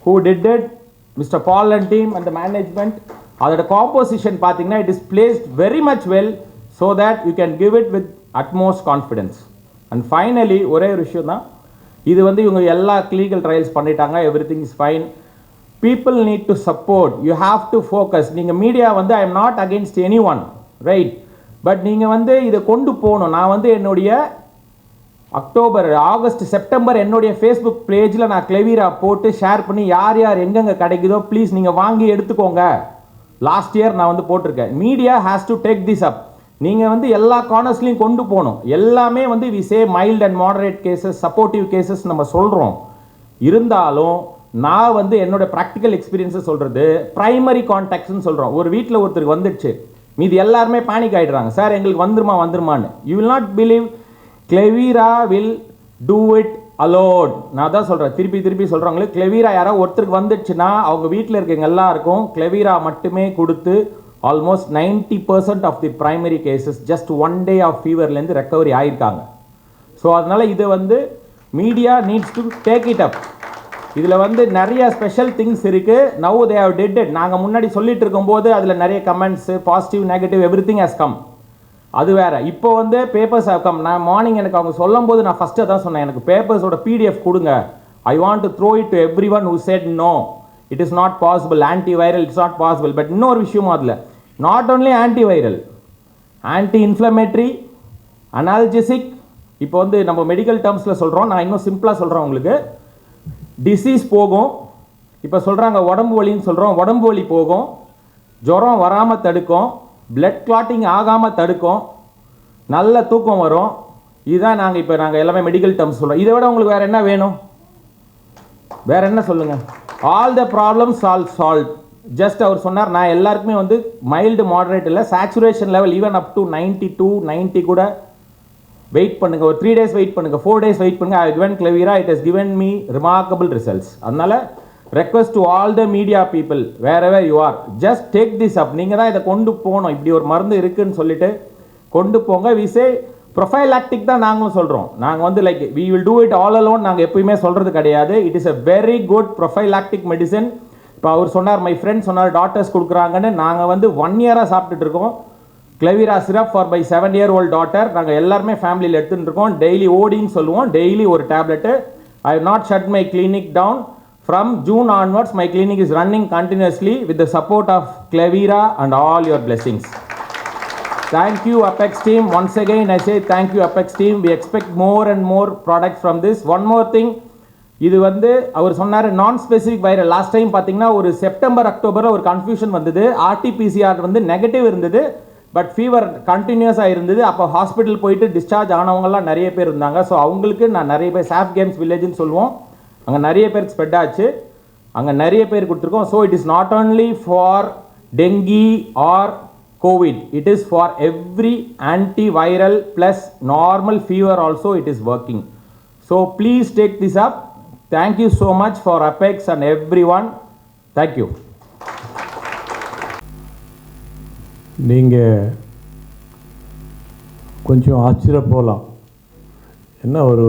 who did it, mister Paul and team and the management. அதோட காம்போசிஷன் பார்த்தீங்கன்னா it is placed very much well so that you can give it with utmost confidence. And finally ஒரே ஒரு விஷயம் தான், இது வந்து இவங்க எல்லா கிளினிக்கல் ட்ரையல்ஸ் பண்ணிட்டாங்க, everything is fine. People need to support. You have to focus. நீங்கள் மீடியா வந்து I am not against any one, right? But நீங்கள் வந்து இதை கொண்டு போகணும். நான் வந்து என்னுடைய அக்டோபர், ஆகஸ்ட், செப்டம்பர் என்னுடைய ஃபேஸ்புக் பேஜில் நான் கிளவீரா போட்டு ஷேர் பண்ணி யார் யார் எங்கெங்கே கிடைக்குதோ ப்ளீஸ் நீங்கள் வாங்கி எடுத்துக்கோங்க. லாஸ்ட் இயர் நான் வந்து போட்டிருக்கேன். Media has to take this up. நீங்கள் வந்து எல்லா கார்னர்ஸ்லையும் கொண்டு போகணும். எல்லாமே வந்து we say mild and moderate cases, supportive cases நம்ம சொல்கிறோம். இருந்தாலும் நான் வந்து என்னோட ப்ராக்டிக்கல் எக்ஸ்பீரியன்ஸை சொல்கிறது ப்ரைமரி கான்டாக்ட்ஸ்னு சொல்கிறோம். ஒரு வீட்டில் ஒருத்தருக்கு வந்துடுச்சு, மீது எல்லாருமே பேனிக் ஆகிடுறாங்க, சார் எங்களுக்கு வந்துருமான்னு. You will not believe Clevira will do it alone. நான் தான் சொல்கிறேன், திருப்பி சொல்கிறவங்களுக்கு கிளவீரா யாராவது ஒருத்தருக்கு வந்துடுச்சுன்னா அவங்க வீட்டில் இருக்கவங்க எல்லாருக்கும் கிளவீரா மட்டுமே கொடுத்து almost 90% of the primary cases just 1 day of ஃபீவர்லேருந்து ரெக்கவரி ஆகியிருக்காங்க. ஸோ அதனால் இதை வந்து media needs to take it up. இதில் வந்து நிறைய ஸ்பெஷல் திங்ஸ் இருக்குது. Now they have did it. நாங்கள் முன்னாடி சொல்லிட்டு இருக்கும்போது அதில் நிறைய comments positive negative everything has come. அது வேறு. இப்போ வந்து பேப்பர்ஸ் ஹவ் கம். நான் மார்னிங் எனக்கு அவங்க சொல்லும் போது நான் ஃபஸ்ட்டு தான் சொன்னேன், எனக்கு பேப்பர்ஸோட PDF கொடுங்க. I want to throw it to everyone who said no it is not possible, antiviral it's not possible. But இன்னொரு விஷயமும் அதில் not only antiviral, anti inflammatory, analgesic. இப்போ வந்து நம்ம மெடிக்கல் டேர்ம்ஸில் சொல்கிறோம், நான் இன்னும் சிம்பிளாக சொல்கிறேன் உங்களுக்கு. டிசீஸ் போகும், இப்போ சொல்கிறாங்க உடம்பு வலின்னு சொல்கிறோம், உடம்பு வலி போகும், ஜுரம் வராமல் தடுக்கும், பிளட் கிளாட்டிங் ஆகாமல் தடுக்கும், நல்ல தூக்கம் வரும். இதுதான் நாங்கள் எல்லாமே மெடிக்கல் டேர்ம்ஸ் சொல்கிறோம். இதை விட உங்களுக்கு வேறு என்ன வேணும்? வேறு என்ன சொல்லுங்கள்? All the problems all solve. Just அவர் சொன்னார், நான் எல்லாருக்குமே வந்து மைல்டு மாடரேட் இல்லை, saturation level even up to 92 90 கூட வெயிட் பண்ணுங்கள், ஒரு 3 days வெயிட் பண்ணுங்கள், 4 days வெயிட் பண்ணுங்கள். ஐ given Clevira, it has given me remarkable results. அதனால் request to all the media people wherever you are, just take this up. நீங்கள் தான் இதை கொண்டு போகணும். இப்படி ஒரு மருந்து இருக்குன்னு சொல்லிட்டு கொண்டு போங்க. வி சே ப்ரொஃபைலாக்டிக் தான் நாங்களும் சொல்கிறோம். நாங்கள் வந்து like we will do it all alone நாங்கள் எப்பயுமே சொல்கிறது கிடையாது. It is a very good prophylactic medicine. இப்போ அவர் சொன்னார், மை ஃப்ரெண்ட் சொன்னார் டாக்டர்ஸ் கொடுக்குறாங்கன்னு. நாங்கள் வந்து 1 year சாப்பிட்டுட்டு இருக்கோம் Clevira syrup for my 7-year-old daughter. நாங்கள் எல்லாருமே ஃபேமிலியில் எடுத்துகிட்டு இருக்கோம். டெய்லி ஓடின்னு சொல்லுவோம், டெய்லி ஒரு tablet. I have not shut my clinic down. From June onwards, my clinic is running continuously with the support of Clevira and all your blessings. Thank you Apex team. Once again I say thank you Apex team. We expect more and more products from this. One more thing, இது வந்து அவர் சொன்னார் நான் specific viral. Last time பார்த்தீங்கன்னா ஒரு September அக்டோபரில் ஒரு confusion வந்தது. RT-PCR வந்து நெகட்டிவ் இருந்தது, பட் ஃபீவர் கண்டினியூஸாக இருந்தது. அப்போ ஹாஸ்பிட்டல் போயிட்டு டிஸ்சார்ஜ் ஆனவங்கலாம் நிறைய பேர் இருந்தாங்க. ஸோ அவங்களுக்கு நான் நிறைய பேர் சாஃப் கேம்ஸ் வில்லேஜ்னு சொல்லுவோம், அங்கே நிறைய பேருக்கு ஸ்ப்ரெட் ஆச்சு, அங்கே நிறைய பேர் கொடுத்துருக்கோம். So it is not only for dengue or COVID, it is for every antiviral plus normal fever also it is working. So please take this up. Thank you so much for Apex and everyone. Thank you. நீங்கள் கொஞ்சம் ஆச்சரியப்போகலாம், என்ன ஒரு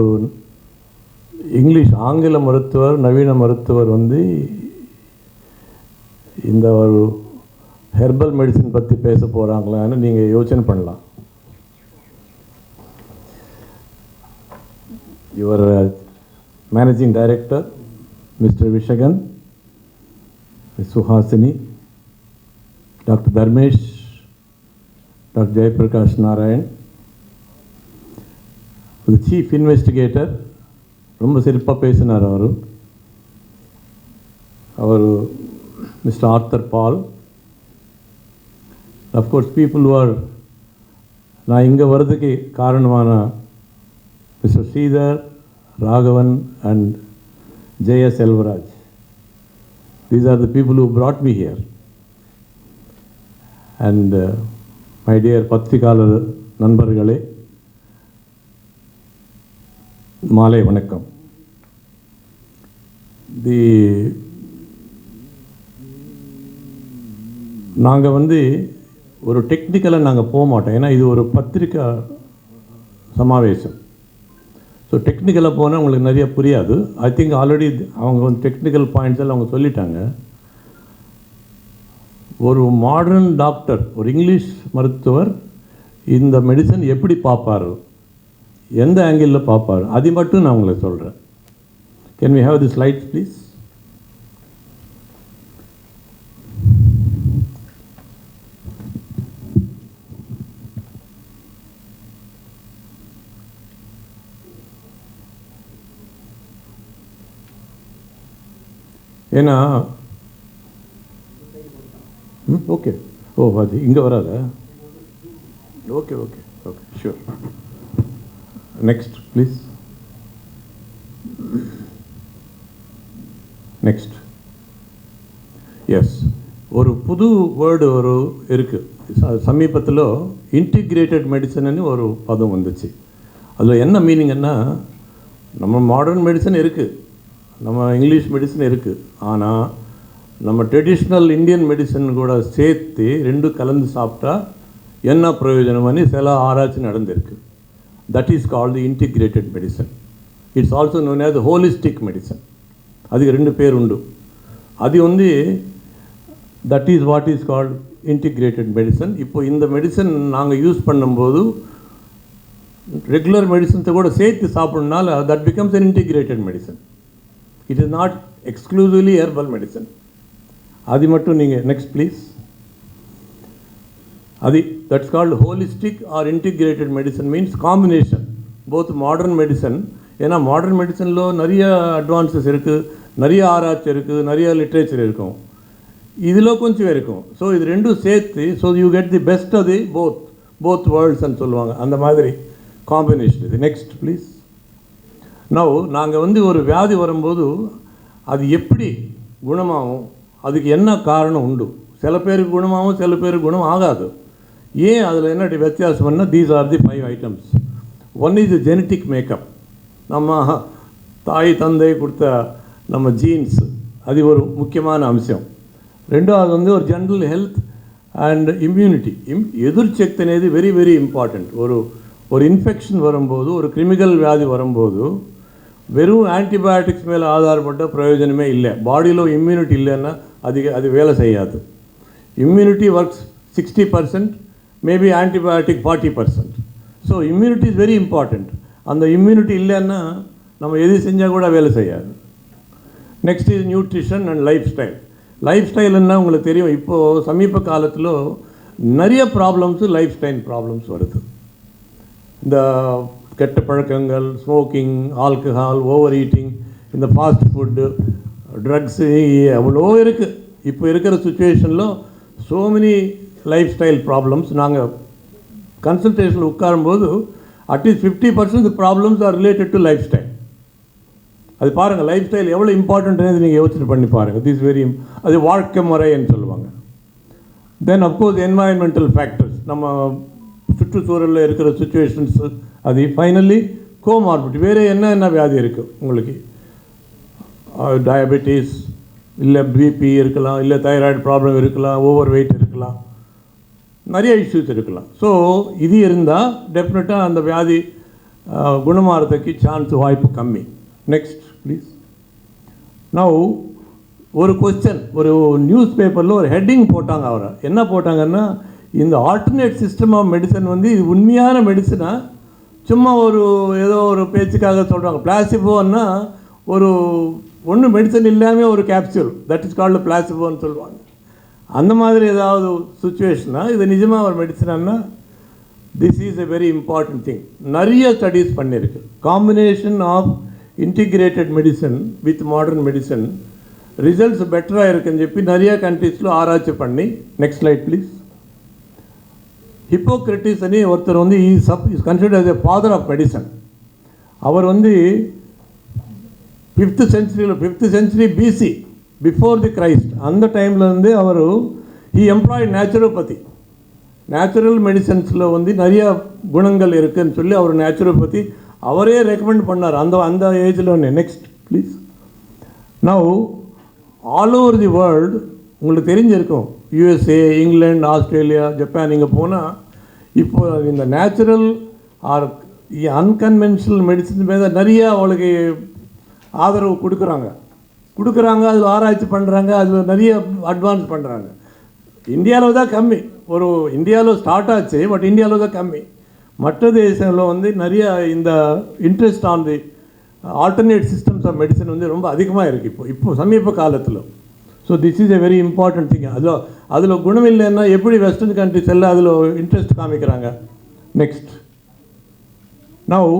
ஆங்கில மருத்துவர் நவீன மருத்துவர் வந்து இந்த ஒரு ஹெர்பல் மெடிசன் பற்றி பேச போகிறாங்களான்னு நீங்கள் யோசனை பண்ணலாம். Your managing director mister Vishakan, miss Suhasini, doctor Dharmesh, doctor Jayaprakash Narayan, chief investigator ரொம்ப சிறப்பாக பேசினார் அவர் mister Arthur Paul. Of course, people who are நான் இங்கே வர்றதுக்கு காரணமான மிஸ்டர் ஸ்ரீதர், ராகவன் அண்ட் ஜெய Selvaraj. These are the people who brought me here. And my dear பத்திரிகையாளர் நண்பர்களே, மாலை வணக்கம். நாங்கள் வந்து ஒரு டெக்னிக்கலாக நாங்கள் போக மாட்டோம், ஏன்னா இது ஒரு பத்திரிக்கை சமாவேசம். ஸோ டெக்னிக்கலாக போனால் உங்களுக்கு நிறைய புரியாது. ஐ திங்க் ஆல்ரெடி அவங்க வந்து டெக்னிக்கல் பாயிண்ட்ஸ் எல்லாம் அவங்க சொல்லிட்டாங்க. ஒரு மாடர்ன் டாக்டர், ஒரு இங்கிலீஷ் மருத்துவர் இந்த மெடிசன் எப்படி பார்ப்பார், எந்த ஆங்கிளில் பார்ப்பார், அது மட்டும் நான் உங்களுக்கு சொல்கிறேன். Can we have the slides please? ஏன்னா ஓகே, அது இங்கே வராதா? Okay okay okay, sure. Next please, next. Yes, ஒரு புது வேர்டு இருக்குது சமீபத்தில், இன்டிகிரேட்டட் மெடிசன்னு ஒரு பதம் வந்துச்சு. அதில் என்ன மீனிங்கன்னா, நம்ம மாடர்ன் மெடிசன் இருக்குது, நம்ம இங்கிலீஷ் மெடிசன் இருக்குது, ஆனால் நம்ம ட்ரெடிஷ்னல் இந்தியன் மெடிசன் கூட சேர்த்து ரெண்டும் கலந்து சாப்பிட்டா என்ன பிரயோஜனம்னு சில ஆராய்ச்சி நடந்திருக்கு. That is called integrated medicine. It's also known as holistic medicine. அதுக்கு 2 பேர் உண்டு. அது வந்து that is what is called integrated medicine. இப்போ இந்த மெடிசன் நாங்கள் யூஸ் பண்ணும்போது ரெகுலர் மெடிசன்ஸை கூட சேர்த்து சாப்பிட்றதுனால that becomes an integrated medicine. It is not exclusively herbal medicine. அது மட்டும் நீங்கள் next please. that's called holistic or integrated medicine, means combination both modern medicine. ஏன்னா மாடர்ன் மெடிசனில் நிறைய அட்வான்சஸ் இருக்குது, நிறைய ஆராய்ச்சி இருக்குது, நிறைய லிட்ரேச்சர் இருக்கும், இதில் கொஞ்சம் இருக்கும். ஸோ இது ரெண்டும் சேர்த்து, so you get the best of the both வேர்ல்ட்ஸ்ன்னு சொல்லுவாங்க, அந்த மாதிரி காம்பினேஷன் இது. Next please. நவ் நாங்கள் வந்து ஒரு வியாதி வரும்போது அது எப்படி குணமாகும், அதுக்கு என்ன காரணம் உண்டு. சில பேருக்கு குணமாகும், சில பேருக்கு குணம் ஆகாது. ஏன் அதில் என்ன வித்தியாசம்னா, these are the 5 items. One is genetic makeup, நம்ம தாய் தந்தை கொடுத்த நம்ம ஜீன்ஸ், அது ஒரு முக்கியமான அம்சம். ரெண்டாவது வந்து ஒரு ஜென்ரல் ஹெல்த் அண்ட் இம்யூனிட்டி. எதிர்சக்தி అనేది வெரி வெரி இம்பார்ட்டண்ட். ஒரு இன்ஃபெக்ஷன் வரும்போது, ஒரு கிரிமினல் வியாதி வரும்போது வெறும் ஆன்டிபயோட்டிக்ஸ் மேலே ஆதாரப்பட்ட பிரயோஜனமே இல்லை. பாடியில் இம்யூனிட்டி இல்லைன்னா அது வேலை செய்யாது. Immunity works 60%, maybe antibiotic 40%. So immunity is very important. அந்த இம்யூனிட்டி இல்லைன்னா நம்ம எது செஞ்சால் கூட வேலை செய்யாது. Next is nutrition and lifestyle. லைஃப் ஸ்டைலுன்னா உங்களுக்கு தெரியும், இப்போது சமீப காலத்தில் நிறைய ப்ராப்ளம்ஸு லைஃப் ஸ்டைல் ப்ராப்ளம்ஸ் வருது. இந்த கெட்ட பழக்கங்கள், ஸ்மோக்கிங், ஆல்கஹால், ஓவர் ஈட்டிங், இந்த ஃபாஸ்ட் ஃபுட்டு, ட்ரக்ஸு, எவ்வளோ இருக்குது. இப்போ இருக்கிற சுச்சுவேஷனில் so many lifestyle problems. நாங்கள் கன்சல்டேஷனில் உட்காரும்போது at least 50% problems are related to lifestyle. அது பாருங்கள், லைஃப் ஸ்டைல் எவ்வளோ இம்பார்ட்டன்ட்னு நீங்கள் யோசனை பண்ணி பாருங்கள். திஸ் வெரி, அது வாழ்க்கை முறைன்னு சொல்லுவாங்க. தென் அஃப்கோர்ஸ் என்வாயன்மெண்டல் ஃபேக்டர்ஸ், நம்ம சுற்றுச்சூழலில் இருக்கிற சுச்சுவேஷன்ஸு. அது ஃபைனலி கோமார்பிட்டி, வேறு என்ன வியாதி இருக்குது உங்களுக்கு. டயபெட்டிஸ், இல்லை பிபி இருக்கலாம், இல்லை தைராய்டு ப்ராப்ளம் இருக்கலாம், ஓவர் வெயிட் இருக்கலாம், நிறைய இஷ்யூஸ் இருக்கலாம். ஸோ இது இருந்தால் டெஃபினட்டாக அந்த வியாதி குணமாகிறதுக்கு சான்ஸ், வாய்ப்பு கம்மி. Next please. நவ் ஒரு கொஸ்டின், ஒரு நியூஸ் பேப்பரில் ஒரு ஹெட்டிங் போட்டாங்க. அவரை என்ன போட்டாங்கன்னா, இந்த ஆல்டர்னேட் சிஸ்டம் ஆஃப் மெடிசன் வந்து இது உண்மையான மெடிசனா, சும்மா ஏதோ ஒரு பேச்சுக்காக சொல்கிறாங்க. பிளாசிபோன்னா ஒன்று மெடிசன் இல்லாமல் ஒரு கேப்சூல், தட் இஸ் கால்டு பிளாசிபோன்னு சொல்லுவாங்க. அந்த மாதிரி ஏதாவது சுச்சுவேஷனாக இது நிஜமாக ஒரு மெடிசனான்னா, this is a very important thing. நிறைய ஸ்டடீஸ் பண்ணியிருக்கு. Combination of integrated medicine with modern medicine results பெட்டராக இருக்குன்னு சொல்லி நிறைய கண்ட்ரீஸில் ஆராய்ச்சி பண்ணி. Next slide please. ஹிப்போக்ரட்டிஸ் அனி ஒருத்தர் வந்து is considered as a father of medicine. அவர் வந்து 5th century BC, before the Christ, அந்த டைமில் வந்து அவர் எம்ப்ளாய்ட் நேச்சுரோபதி. நேச்சுரல் மெடிசன்ஸில் வந்து நிறைய குணங்கள் இருக்குதுன்னு சொல்லி அவர் நேச்சுரோபதி அவரே ரெக்கமெண்ட் பண்ணார் அந்த ஏஜில் ஒன்று. Next please. Now all over the world உங்களுக்கு தெரிஞ்சிருக்கும், USA, இங்கிலாந்து, ஆஸ்திரேலியா, ஜப்பான், இங்கே போனால் இப்போ இந்த நேச்சுரல் ஆர் அன்கன்வென்ஷனல் மெடிசன் மேலே நிறைய அவளுக்கு ஆதரவு கொடுக்குறாங்க. அதில் ஆராய்ச்சி பண்ணுறாங்க, அதில் நிறைய அட்வான்ஸ் பண்ணுறாங்க. இந்தியாவில் தான் கம்மி. இந்தியாவில் ஸ்டார்ட் ஆச்சு, பட் இந்தியாவில் தான் கம்மி. மற்ற தேசங்களில் வந்து நிறைய இந்த interest on the alternate systems of medicine வந்து ரொம்ப அதிகமாக இருக்குது இப்போ சமீப காலத்தில். So this is a very important thing. அதில் குணம் இல்லைன்னா எப்படி வெஸ்டர்ன் கண்ட்ரிஸ் எல்லாம் அதில் இன்ட்ரெஸ்ட் காமிக்கிறாங்க. நெக்ஸ்ட். நவ்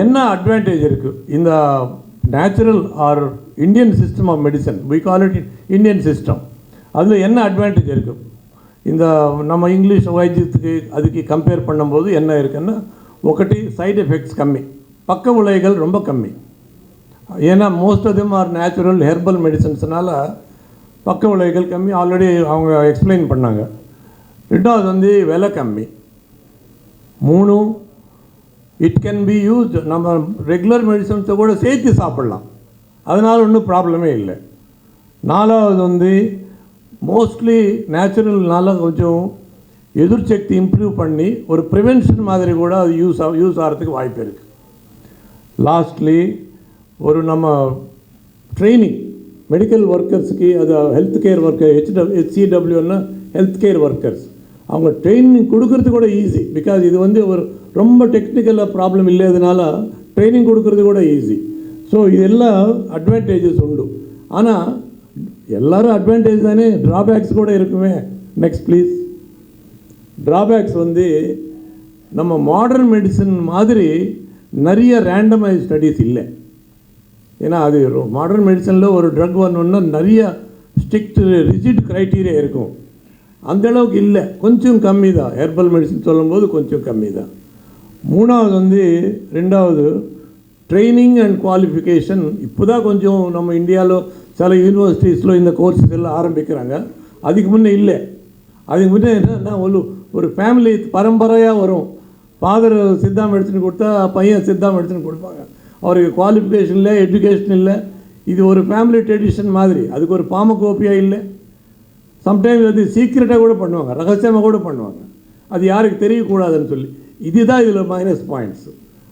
என்ன அட்வான்டேஜ் இருக்குது இந்த natural or Indian system of medicine, we call it Indian system. அதில் என்ன அட்வான்டேஜ் இருக்குது இந்த நம்ம இங்கிலீஷ் வைத்தியத்துக்கு அதுக்கு கம்பேர் பண்ணும்போது என்ன இருக்குன்னா, ఒకటి சைடு எஃபெக்ட்ஸ் கம்மி, பக்க விளைவுகள் ரொம்ப கம்மி. ஏன்னா most of them are natural herbal மெடிசன்ஸ்னால பக்க விளைவுகள் கம்மி. ஆல்ரெடி அவங்க எக்ஸ்பிளைன் பண்ணாங்க. ரெண்டாவது வந்து விலை கம்மி. 3, இட் கேன் பி யூஸ்ட், நம்ம ரெகுலர் மெடிசன்ஸை கூட சேர்த்து சாப்பிட்லாம், அதனால் ஒன்றும் ப்ராப்ளமே இல்லை. 4வது வந்து மோஸ்ட்லி நேச்சுரல்னால கொஞ்சம் எதிர்சக்தி இம்ப்ரூவ் பண்ணி ஒரு ப்ரிவென்ஷன் மாதிரி கூட அது யூஸ் ஆகிறதுக்கு வாய்ப்பு இருக்குது. லாஸ்ட்லி நம்ம ட்ரைனிங் மெடிக்கல் ஒர்க்கர்ஸுக்கு, அது ஹெல்த் கேர் ஒர்க்கர், HCWன்னா ஹெல்த் கேர் ஒர்க்கர்ஸ், அவங்க ட்ரைனிங் கொடுக்கறது கூட ஈஸி. பிகாஸ் இது வந்து ரொம்ப டெக்னிக்கலாக ப்ராப்ளம் இல்லாததுனால ட்ரைனிங் கொடுக்கறது கூட ஈஸி. ஸோ இதெல்லாம் அட்வான்டேஜஸ் உண்டு. ஆனால் எல்லாரும் அட்வான்டேஜ் தானே, ட்ராபேக்ஸ் கூட இருக்குமே. Next please. ட்ராபேக்ஸ் வந்து நம்ம மாடர்ன் மெடிசன் மாதிரி நிறைய ரேண்டமைஸ் ஸ்டடீஸ் இல்லை. ஏன்னா அது மாடர்ன் மெடிசனில் ஒரு ட்ரக் வரணுன்னா நிறைய ஸ்ட்ரிக்ட் ரிஜிட் க்ரைட்டீரியா இருக்கும். அந்தளவுக்கு இல்லை, கொஞ்சம் கம்மி தான். ஹெர்பல் மெடிசன் சொல்லும்போது கொஞ்சம் கம்மி தான். மூணாவது ரெண்டாவது ட்ரைனிங் அண்ட் குவாலிஃபிகேஷன். இப்போ தான் கொஞ்சம் நம்ம இந்தியாவில் சில யூனிவர்சிட்டிஸில் இந்த கோர்ஸஸ் எல்லாம் ஆரம்பிக்கிறாங்க. அதுக்கு முன்னே இல்லை. அதுக்கு முன்னே என்னன்னா ஒரு ஃபேமிலி பரம்பரையாக வரும். ஃபாதர் சித்தா மெடிசன் கொடுத்தா பையன் சித்தா மெடிசன் கொடுப்பாங்க. அவருக்கு குவாலிஃபிகேஷன் இல்லை, எஜுகேஷன் இல்லை. இது ஒரு ஃபேமிலி ட்ரெடிஷன் மாதிரி. அதுக்கு ஒரு பாமகோப்பியாக இல்லை. சம்டைம்ஸ் அது சீக்ரெட்டாக கூட பண்ணுவாங்க, ரகசியமாக கூட பண்ணுவாங்க. அது யாருக்கு தெரியக்கூடாதுன்னு சொல்லி. இதுதான் இதில் மைனஸ் பாயிண்ட்ஸ்.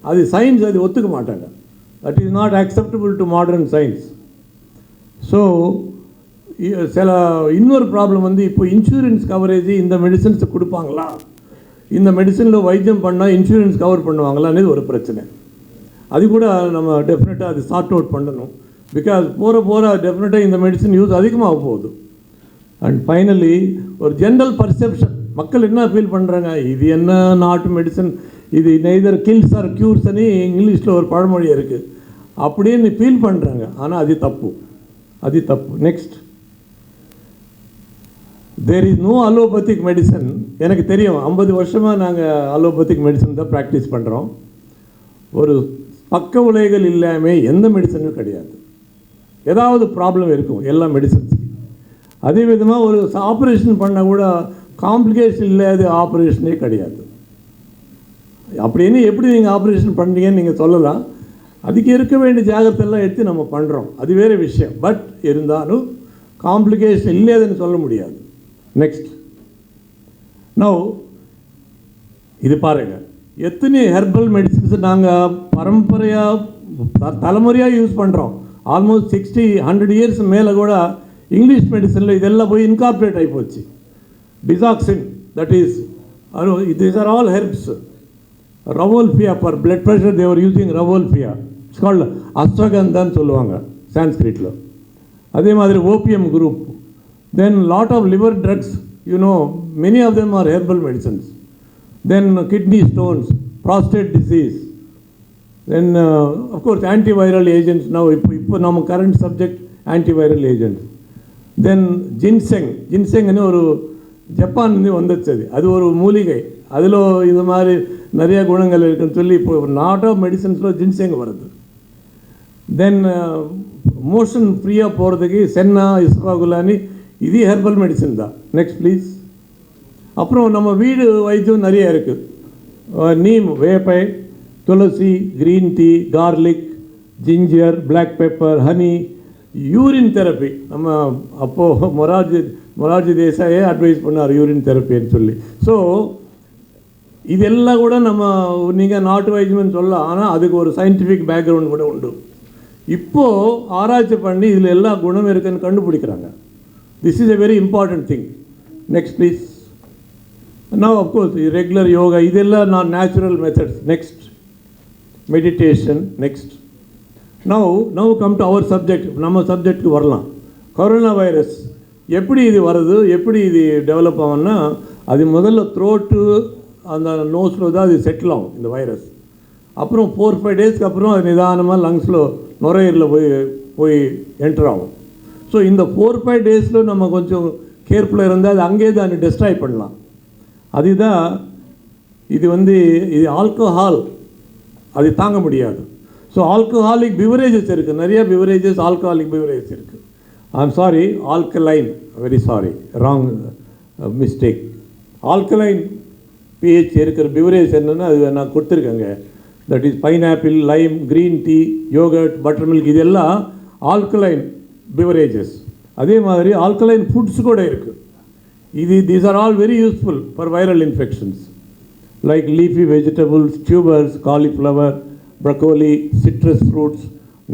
அது சயின்ஸ் அது ஒத்துக்க மாட்டாங்க. That is not acceptable to modern science. So சில இன்னொரு ப்ராப்ளம் இப்போ இன்சூரன்ஸ் கவரேஜ் இந்த மெடிசன்ஸ் கொடுப்பாங்களா, இந்த மெடிசனில் வைத்தியம் பண்ணால் இன்சூரன்ஸ் கவர் பண்ணுவாங்களான்னு ஒரு பிரச்சனை. அது கூட நம்ம டெஃபினட்டாக அது சார்ட் அவுட் பண்ணணும். பிகாஸ் போகிற டெஃபினட்டாக இந்த மெடிசன் யூஸ் அதிகமாக போகுது. அண்ட் ஃபைனலி ஒரு ஜென்ரல் பர்செப்ஷன், மக்கள் என்ன ஃபீல் பண்ணுறாங்க, இது என்ன நாட்டு மெடிசன், இது நெய்தர் கில்ஸ் ஆர் க்யூர்ஸ்ன்னு இங்கிலீஷில் ஒரு பழமொழி இருக்குது, அப்படின்னு ஃபீல் பண்ணுறாங்க. ஆனால் அது தப்பு. Next, there is no allopathic medicine. எனக்கு தெரியும், 50 வருஷமாக நாங்கள் அலோபதிக் மெடிசன் தான் ப்ராக்டிஸ் பண்ணுறோம். ஒரு பக்க விளைவுகள் இல்லாமல் எந்த மெடிசனும் கிடையாது. ஏதாவது ப்ராப்ளம் இருக்கும் எல்லா மெடிசன்ஸுக்கு. அதே விதமாக ஒரு ஆப்ரேஷன் பண்ணால் கூட காம்ப்ளிகேஷன் இல்லாத ஆப்ரேஷனே கிடையாது. அப்படின்னு எப்படி நீங்கள் ஆப்ரேஷன் பண்ணுறீங்கன்னு நீங்கள் சொல்லலாம். அதுக்கு இருக்க வேண்டிய ஜாகிரதையெல்லாம் எடுத்து நம்ம பண்ணுறோம், அது வேறு விஷயம். பட் இருந்தாலும் காம்ப்ளிகேஷன் இல்லையாதுன்னு சொல்ல முடியாது. நெக்ஸ்ட், நவ் இது பாருங்கள், எத்தனை ஹெர்பல் மெடிசின்ஸ் நாங்கள் பரம்பரையாக தலைமுறையாக யூஸ் பண்ணுறோம். ஆல்மோஸ்ட் 60-100 இயர்ஸ் மேலே கூட இங்கிலீஷ் மெடிசனில் இதெல்லாம் போய் இன்கார்பரேட் ஆகி போச்சு. டிசாக்சின், that is these are all herbs. Ravolfia, for blood pressure they were using Ravolfia. It's called ashwagandha சொல்லுவாங்க சான்ஸ்கிரிட்டில். அதே மாதிரி opium group. Then lot of liver drugs, many of them are herbal medicines. Then kidney stones, prostate disease. Then of course antiviral agents. Now இப்போ நம்ம current subject antiviral agents. Then ginseng ஒரு Japan வந்துச்சு. அது ஒரு மூலிகை, அதில் இது மாதிரி நிறைய குணங்கள் இருக்குன்னு சொல்லி இப்போ நாட் ஆஃப் மெடிசன்ஸில் ஜின்செங் வருது. தென் மோஷன் ஃப்ரீயாக போகிறதுக்கு சென்னா, இஸ்பாகுலானி, இது ஹெர்பல் மெடிசன் தான். Next please. அப்புறம் நம்ம வீடு வைத்தியம் நிறைய இருக்குது. நீம், வேப்பை, துளசி, green tea, garlic, ginger, black pepper, honey, urine therapy. நம்ம அப்போது மொரார்ஜி தேசாயே அட்வைஸ் பண்ணார் யூரின் தெரப்பின்னு சொல்லி. ஸோ இதெல்லாம் கூட நம்ம நீங்கள் நாட்டு வைத்தியம்னு சொல்லலாம், ஆனால் அதுக்கு ஒரு சயின்டிஃபிக் பேக்ரவுண்ட் கூட உண்டு. இப்போது ஆராய்ச்சி பண்ணி இதில் எல்லா குணம் இருக்குன்னு கண்டுபிடிக்கிறாங்க. This is a very important thing. Next please. Now of course regular yoga, இதெல்லாம் நான் natural methods. Next, meditation. Next, now come to our subject. நம்ம சப்ஜெக்டுக்கு வரலாம். கொரோனா வைரஸ் எப்படி இது வருது, எப்படி இது டெவலப் ஆகும்னா, அது முதல்ல த்ரோட்டு அந்த நோஸில் தான் அது செட்டில் ஆகும் இந்த வைரஸ். அப்புறம் 4-5 டேஸ்க்கு அப்புறம் அது நிதானமாக லங்ஸில் நுரையீரலில் போய் என்டர் ஆகும். ஸோ இந்த 4-5 டேஸில் நம்ம கொஞ்சம் கேர்ஃபுல்லாக இருந்தால் அது அங்கேயே தான் டெஸ்ட்ராய் பண்ணலாம். அதுதான் இது ஆல்கஹால், அது தாங்க முடியாது. ஸோ ஆல்கஹாலிக் பிவரேஜஸ் இருக்குது, நிறைய பிவரேஜஸ் ஆல்கஹாலிக் பிவரேஜஸ் இருக்குது. I'm sorry, alkaline, very sorry, wrong mistake. Alkaline pH இருக்கிற பிவரேஜ் என்னென்னா அது நான் கொடுத்துருக்கேங்க. That is pineapple, lime, green tea, yoghurt, buttermilk, இதெல்லாம் ஆல்கலைன் பிவரேஜஸ். அதே மாதிரி ஆல்கலைன் ஃபுட்ஸ் கூட இருக்குது. These are all very useful for viral infections like leafy vegetables, tubers, cauliflower, broccoli, citrus fruits,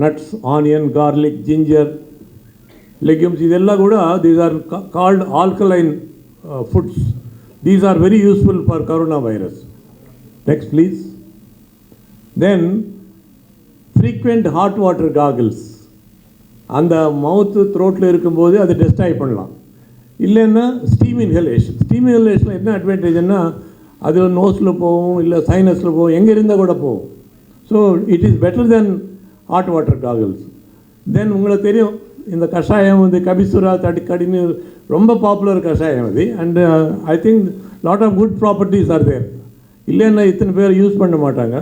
nuts, onion, garlic, ginger, legumes. இதெல்லாம் கூட these are called alkaline foods. These are very useful for coronavirus. Next please. Then frequent hot water gargles. அந்த மவுத்து த்ரோட்டில் இருக்கும்போது அதை destroy பண்ணலாம். இல்லைன்னா steam inhalation. Steam இன்ஹலேஷனில் என்ன அட்வான்டேஜ்னா அது நோஸில் போகும், இல்லை சைனஸில் போகும், எங்கே இருந்தால் கூட போகும். So it is better then hot water gargles. தென் உங்களுக்கு தெரியும் இந்த கஷாயம் வந்து கபிசுரா தடிக்கடின்னு ரொம்ப பாப்புலர் கஷாயம் அது. And I think lot of good properties are there. இல்லைன்னா இத்தனை பேர் யூஸ் பண்ண மாட்டாங்க.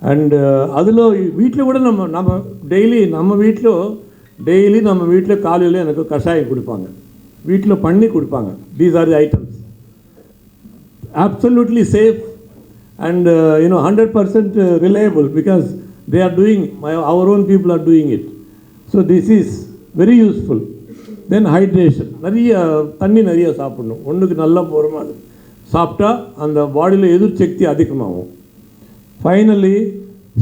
அண்டு அதில் வீட்டில் கூட நம்ம டெய்லி நம்ம வீட்டில் காலையில் எனக்கு கஷாயம் கொடுப்பாங்க, வீட்டில் பண்ணி கொடுப்பாங்க. These are the items, absolutely safe and 100% reliable because they are doing, our own people are doing it. So this is very useful. Then hydration, நிறைய தண்ணி நிறைய சாப்பிடணும். ஒன்றுக்கு நல்லா போகிற மாதிரி சாப்பிட்டா அந்த பாடியில் எதிர் சக்தி அதிகமாகும். ஃபைனலி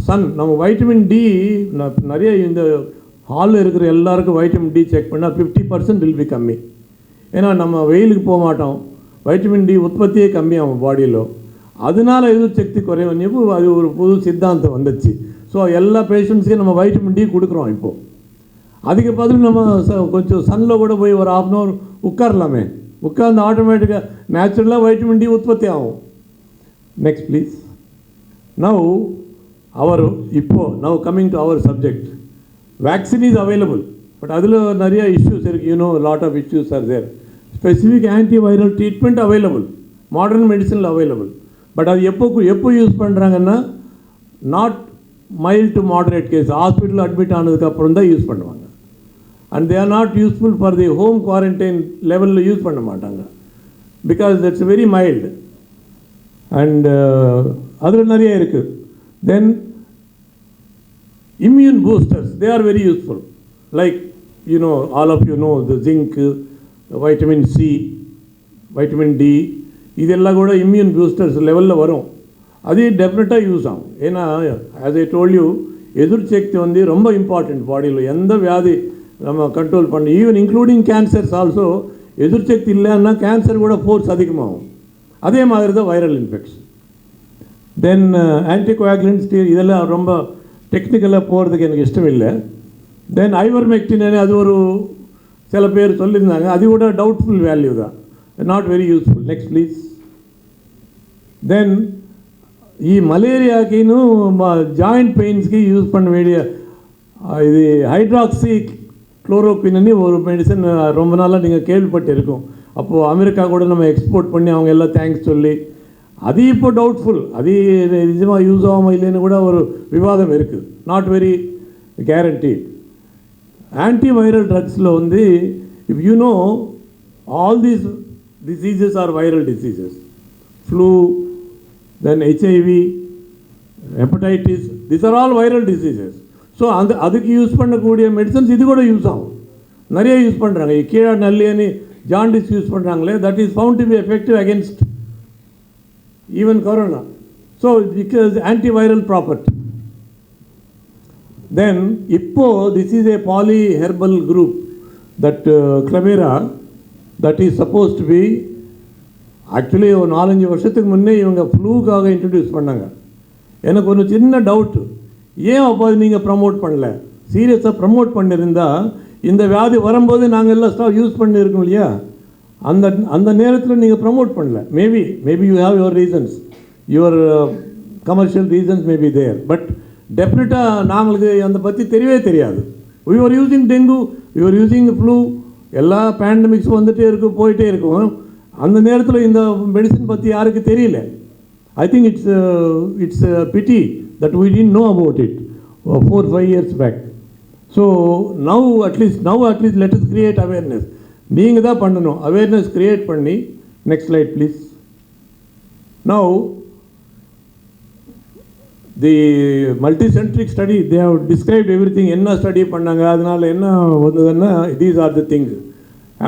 சன், நம்ம வைட்டமின் டி நிறைய இந்த ஹாலில் இருக்கிற எல்லாருக்கும் வைட்டமின் டி செக் பண்ணால் 50% வில் பி கம்மி. ஏன்னா நம்ம வெயிலுக்கு போக மாட்டோம், வைட்டமின் டி உற்பத்தியே கம்மியாகும் பாடியில். அதனால எதிர் சக்தி குறைவனிப்பு அது ஒரு புது சித்தாந்தம் வந்துச்சு. ஸோ எல்லா பேஷண்ட்ஸுக்கும் நம்ம வைட்டமின் டி கொடுக்குறோம். இப்போது அதுக்கு பதில் நம்ம கொஞ்சம் சன்னில் கூட போய் ஒரு 1/2 hour உட்காரலாமே, உட்கார்ந்து ஆட்டோமேட்டிக்காக நேச்சுரலாக வைட்டமின் டி உற்பத்தி ஆகும். Next please. Now coming to our subject. Vaccine is available, but அதில் நிறைய இஷ்யூஸ் இருக்குது. Lot of issues are there. Specific antiviral treatment available, modern மெடிசனில் அவைலபிள். பட் அது எப்போ யூஸ் பண்ணுறாங்கன்னா not mild to moderate case, hospital admit ஆனதுக்கப்புறம் தான் use பண்ணுவாங்க. And they are not useful for the home quarantine லெவலில் use பண்ண மாட்டாங்க, because that's very mild. And அதில் நிறைய இருக்குது. தென் immune boosters, they are very useful, like all of you know the zinc, vitamin C, vitamin D, இதெல்லாம் கூட immune boosters லெவலில் வரும். அது டெஃபினட்டாக யூஸ் ஆகும். ஏன்னா ஆஸ் ஐ டோல்ட் யூ, எதிர் சக்தி வந்து ரொம்ப இம்பார்ட்டண்ட் பாடியில். எந்த வியாதி நம்ம கண்ட்ரோல் பண்ணி, ஈவன் இன்க்ளூடிங் கேன்சர்ஸ் ஆல்சோ, எதிர் சக்தி இல்லைன்னா கேன்சர் கூட ஃபோர்ஸ் அதிகமாகும். அதே மாதிரி தான் வைரல் இன்ஃபெக்ஷன். தென் ஆன்டிகோயாகுலன்ட்ஸ், இதெல்லாம் ரொம்ப டெக்னிக்கலாக போகிறதுக்கு எனக்கு இஷ்டம் இல்லை. தென் ஐவர்மெக்டின், அது ஒரு சில பேர் சொல்லியிருந்தாங்க, அது கூட டவுட்ஃபுல் வேல்யூ தான், not very useful. Next please. Then ఈ మలేరియాకిను జాయింట్ పెయిన్స్కి యూజ్ பண்ண வேண்டிய இது ஹைட்ராக்சி குளோரோக்வின் ஒரு மெடிசன் ரொம்ப நாளாக நீங்கள் கேள்விப்பட்டு இருக்கும். அப்போது அமெரிக்கா கூட நம்ம எக்ஸ்போர்ட் பண்ணி அவங்க எல்லாம் தேங்க்ஸ் சொல்லி, அது இப்போ டவுட்ஃபுல், அது நிஜமாக யூஸ் ஆகாமல் இல்லைன்னு கூட ஒரு விவாதம் இருக்குது. Not very guarantee. ஆன்டிவைரல் ட்ரக்ஸில் வந்து if you know all these diseases are viral diseases. Flu, then HIV, hepatitis, these are all viral diseases. So அதுக்கு யூஸ் பண்ணக்கூடிய மெடிசன்ஸ் இது கூட யூஸ் ஆகும். நிறைய யூஸ் பண்ணுறாங்க. கீழே நல்லி ஜாண்டிஸ் யூஸ் பண்ணுறாங்களே, that is found to be effective against even corona. So because antiviral property. Then இப்போது this is a poly herbal group that Clevira that is suppose to be actually ஒரு 4-5 வருஷத்துக்கு முன்னே இவங்க ஃப்ளூக்காக இன்ட்ரடியூஸ் பண்ணாங்க. எனக்கு ஒரு சின்ன டவுட்டு, ஏன் அப்போ அது நீங்கள் ப்ரமோட் பண்ணல? சீரியஸாக ப்ரமோட் பண்ணியிருந்தால் இந்த வியாதி வரும்போது நாங்கள் எல்லாம் யூஸ் பண்ணியிருக்கோம் இல்லையா? அந்த நேரத்தில் நீங்கள் ப்ரமோட் பண்ணல. Maybe you have your reasons, your commercial reasons maybe there. But டெஃபினட்டாக நாங்களுக்கு அந்த பற்றி தெரியவே தெரியாது. We are using dengue, we are using flu, எல்லா பேண்டமிக்ஸ் வந்துகிட்டே இருக்கும், போயிட்டே இருக்கும். அந்த நேரத்தில் இந்த மெடிசன் பற்றி யாருக்கு தெரியல. I think it's pity that we didn't know about it 4-5 years back. So now at least let us create awareness. நீங்கள் தான் பண்ணணும், அவேர்னஸ் கிரியேட் பண்ணி. Next slide please. Now the multicentric study, they have described everything. என்ன study பண்ணாங்க, அதனால் என்ன வந்ததுன்னா, these are the things.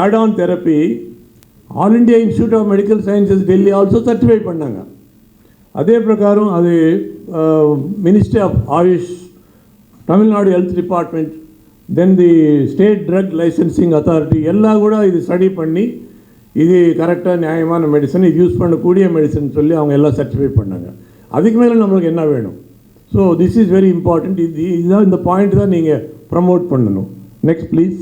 Add-on therapy, All India Institute of Medical Sciences Delhi also certify பண்ணாங்க. அதே பிரகாரம் அது Ministry of AYUSH, Tamil Nadu health department, then the state drug licensing authority எல்லாம் கூட இது ஸ்டடி பண்ணி இது கரெக்டாக நியாயமான மெடிசன், இது யூஸ் பண்ணக்கூடிய மெடிசன் சொல்லி அவங்க எல்லாம் சர்டிஃபை பண்ணாங்க. அதுக்கு மேலே நம்மளுக்கு என்ன வேணும்? So this is very important. இதுதான் இந்த பாயிண்ட் தான் நீங்கள் ப்ரமோட் பண்ணணும். Next please.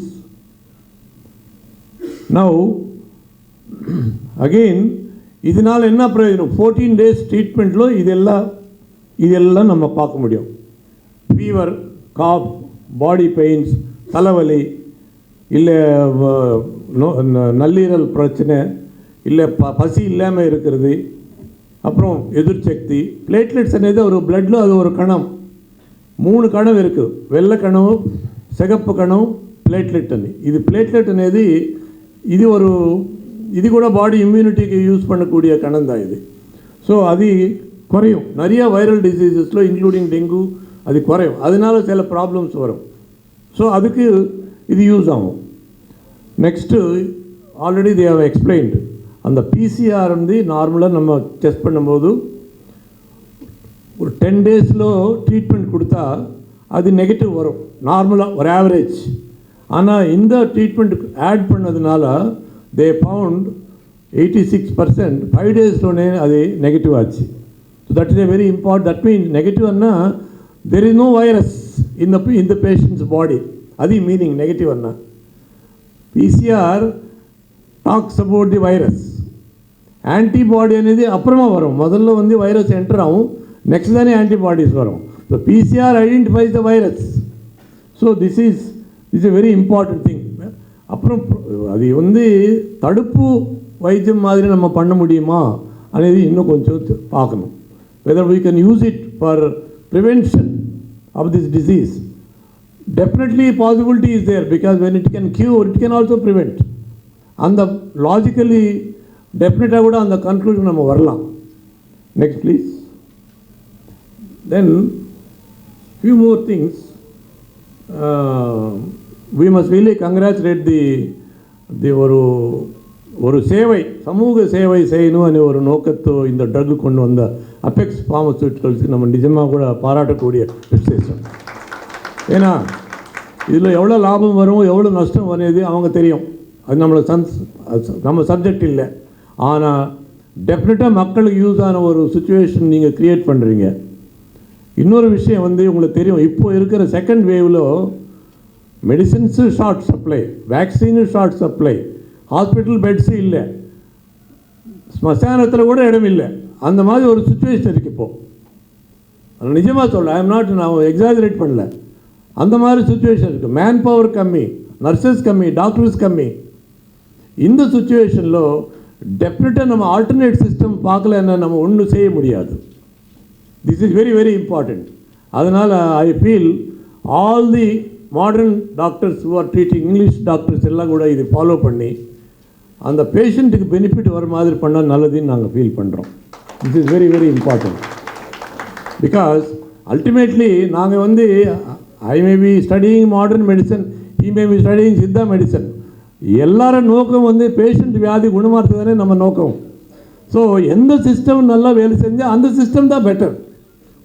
நவ் அகெயின் இதனால் என்ன பிரயோஜனம்? 14 days ட்ரீட்மெண்ட்டில் இதெல்லாம் நம்ம பார்க்க முடியும். ஃபீவர், காஃப், பாடி பெயின்ஸ், தலைவலி, இல்லை நல்லீரல் பிரச்சனை, இல்லை பசி இல்லாமல் இருக்கிறது, அப்புறம் எதிர்சக்தி. பிளேட்லெட்ஸ் అనేది ஒரு பிளட்டில் அது ஒரு கணம், 3 కణం இருக்குது. வெள்ளை కణం, சிகப்பு కణం, ప్లేట్లెట్ అని. ఇది ప్లేట్లెట్ అనేది ఇది కూడా బాడీ ఇమ్యూనిటీకి యూజ్ பண்ணக்கூடிய కణం தான் ఇది. ஸோ அது குறையும். நிறைய வைரல் டிசீசஸில் இன்க்ளூடிங் டெங்கு அது குறையும். அதனால சில ப்ராப்ளம்ஸ் வரும். ஸோ அதுக்கு இது யூஸ் ஆகும். Next already they have explained, அந்த பிசிஆர் வந்து நார்மலாக நம்ம டெஸ்ட் பண்ணும்போது ஒரு 10 டேஸில் ட்ரீட்மெண்ட் கொடுத்தா அது நெகட்டிவ் வரும் நார்மலாக, ஒரு ஆவரேஜ். ஆனால் இந்த ட்ரீட்மெண்ட் ஆட் பண்ணதுனால தே ஃபவுண்ட் 86% 5 டேஸ்லோனே அது நெகட்டிவ் ஆச்சு. So that is a very important. That means நெகட்டிவ்னா தெர் இஸ் நோ வைரஸ் இந்த பேஷண்ட்ஸ் பாடி. அது மீனிங் நெகட்டிவ் அண்ணா. PCR talks about the virus. Antibody అనేది அப்புறமா வரும். முதல்ல வந்து வைரஸ் என்டர் ஆகும், நெக்ஸ்ட் தானே ஆன்டிபாடிஸ் வரும். So PCR identifies the virus. So this is a very important thing. அப்புறம் அது வந்து தடுப்பு வைத்தியம் மாதிரி நம்ம பண்ண முடியுமா అనేది இன்னும் கொஞ்சம் பார்க்கணும். Whether we can use it for prevention of this disease. Definitely possibility is there, because when it can cure, it can also prevent. அந்த லாஜிக்கலி டெஃபினட்டாக கூட அந்த கன்க்ளூஷன் நம்ம வரலாம். Next please. Then few more things. we must really congratulate the ஒரு சேவை, சமூக சேவை செய்யணும் அనే ஒரு நோக்கத்தோ இந்த ட்ரக் கொண்டு வந்த அபெக்ஸ் ஃபார்மசூட்டிகல்ஸுக்கு நம்ம நிஜமாக கூட பாராட்டக்கூடிய விசேஷம். ஏன்னா இதில் எவ்வளோ லாபம் வரும், எவ்வளோ நஷ்டம் வருது அவங்க தெரியும். அது நம்ம சப்ஜெக்ட் இல்லை. ஆனால் டெஃபினட்டாக மக்களுக்கு யூஸ் ஆன ஒரு சுச்சுவேஷன் நீங்கள் க்ரியேட் பண்ணுறீங்க. இன்னொரு விஷயம் வந்து உங்களுக்கு தெரியும், இப்போ இருக்கிற செகண்ட் வேவில் medicines short supply, vaccine short supply, hospital beds இல்லை, ஸ்மசானத்தில் கூட இடம் இல்லை. அந்த மாதிரி ஒரு சுச்சுவேஷன் இருக்குது இப்போது. நிஜமாக சொல்ல, நான் எக்ஸாஜரேட் பண்ணல. அந்த மாதிரி சுச்சுவேஷன் இருக்குது. மேன் பவர் கம்மி, நர்சஸ் கம்மி, டாக்டர்ஸ் கம்மி. இந்த சுச்சுவேஷனில் டெஃபினட்டாக நம்ம ஆல்டர்னேட் சிஸ்டம் பார்க்கலன்னா நம்ம ஒன்றும் செய்ய முடியாது. This is very very important. அதனால் I feel all the modern doctors who are treating, English doctors எல்லாம் கூட இதை ஃபாலோ பண்ணி அந்த பேஷண்ட்டுக்கு பெனிஃபிட் வர மாதிரி பண்ணால் நல்லதுன்னு நாங்கள் ஃபீல் பண்ணுறோம். This is very very important. Because ultimately நாங்கள் வந்து I may be studying modern medicine, he may be studying Siddha medicine. எல்லாரும் நோக்கம் வந்து பேஷண்ட் வியாதி குணமாகிறது தானே நம்ம நோக்கம். ஸோ எந்த சிஸ்டம் நல்லா வேலை செஞ்சால் அந்த சிஸ்டம் தான் better.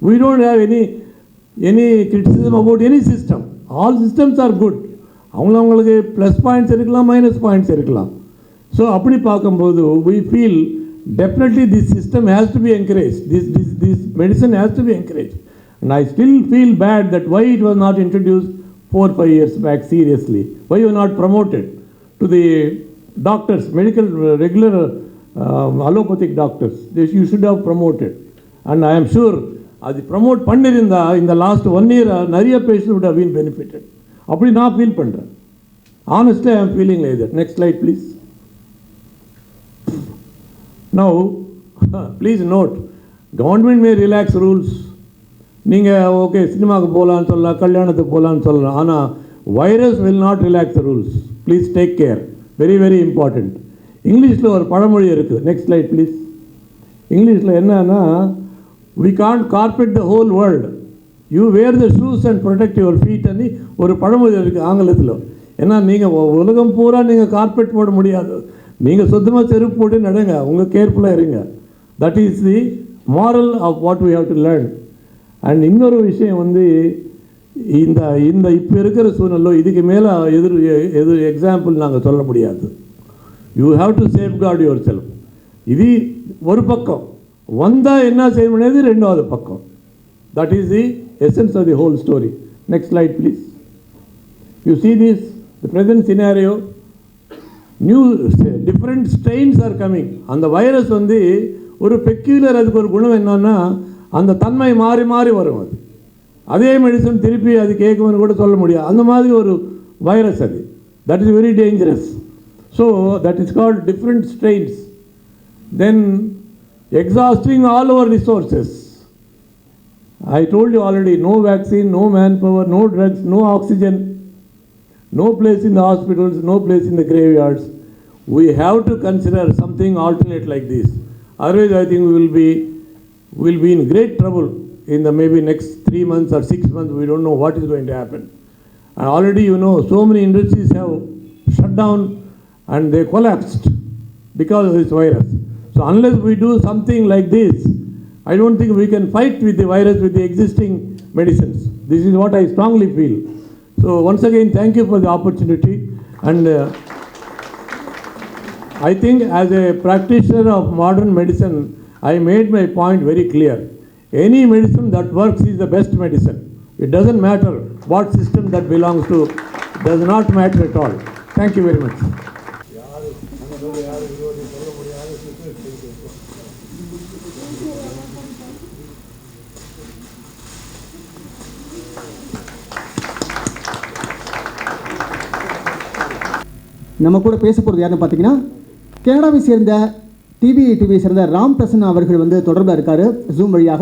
we don't have any criticism about any system. All systems are good. அவங்களுக்கு ப்ளஸ் பாயிண்ட்ஸ் இருக்கலாம், மைனஸ் பாயிண்ட்ஸ் இருக்கலாம். ஸோ அப்படி பார்க்கும்போது we feel definitely this system has to be encouraged. This medicine has to be encouraged. And I still feel bad that why it was not introduced 4-5 years back seriously. Why you not promoted to the doctors, medical regular allopathic doctors. You should have promoted. And I am sure அது promote பண்ணியிருந்தா இந்த last 1 year நிறைய patient would have been benefited. அப்படி நான் feel பண்ணுறேன். honestly I am feeling like that. Next slide please. Now please note, government may relax rules. நீங்கள் okay சினிமாவுக்கு போகலான்னு சொல்லலாம், கல்யாணத்துக்கு போகலான்னு சொல்லலாம். ஆனால் virus will not relax the rules. Please take care. Very very important. இங்கிலீஷில் ஒரு பழமொழி இருக்குது. Next slide please. இங்கிலீஷில் என்னன்னா, we can't carpet the whole world. You wear the shoes and protect your feet అని ஒரு பழமொழி இருக்குது ஆங்கிலத்தில். ஏன்னா நீங்கள் உலகம் பூரா நீங்கள் கார்பெட் போட முடியாது. நீங்கள் சுத்தமாக செருப்பு போட்டு நடங்க, உங்கள் கேர்ஃபுல்லாக இருங்க. That is the moral of what we have to learn. And இன்னொரு விஷயம் வந்து இந்த இப்போ இருக்கிற சூழ்நிலை இதுக்கு மேலே எது எக்ஸாம்பிள் நாங்கள் சொல்ல முடியாது. You have to safeguard yourself. இது ஒரு பக்கம் வந்தால் என்ன செய்ய முடியாது, ரெண்டாவது பக்கம். That is the essence of the whole story. Next slide please. You see this, the present scenario, new different strains are coming. அந்த வைரஸ் வந்து ஒரு பெக்யூலர், அதுக்கு ஒரு குணம் என்னன்னா அந்த தன்மை மாறி மாறி வரும். அது அதே மெடிசன் திருப்பி அது கேட்கும்னு கூட சொல்ல முடியாது. அந்த மாதிரி ஒரு வைரஸ் அது. That is very dangerous. So that is called different strains. Then exhausting all our resources. I told you already, no vaccine, no manpower, no drugs, no oxygen, no place in the hospitals, no place in the graveyards. We have to consider something alternate like this. Otherwise, I think we will be in great trouble in the maybe next 3 months or 6 months. We don't know what is going to happen. And already, you know, so many industries have shut down and they collapsed because of this virus. So unless we do something like this, I don't think we can fight with the virus with the existing medicines. This is what I strongly feel. So once again, thank you for the opportunity. And I think as a practitioner of modern medicine, I made my point very clear. Any medicine that works is the best medicine. It doesn't matter what system that belongs to, does not matter at all. Thank you very much. நம்ம கூட பேச போகிறது யாருன்னு பார்த்தீங்கன்னா கனடாவை சேர்ந்த டிவியை சேர்ந்த ராம் பிரசன்னா அவர்கள் வந்து தொடர்பில் இருக்காரு ஜூம் வழியாக.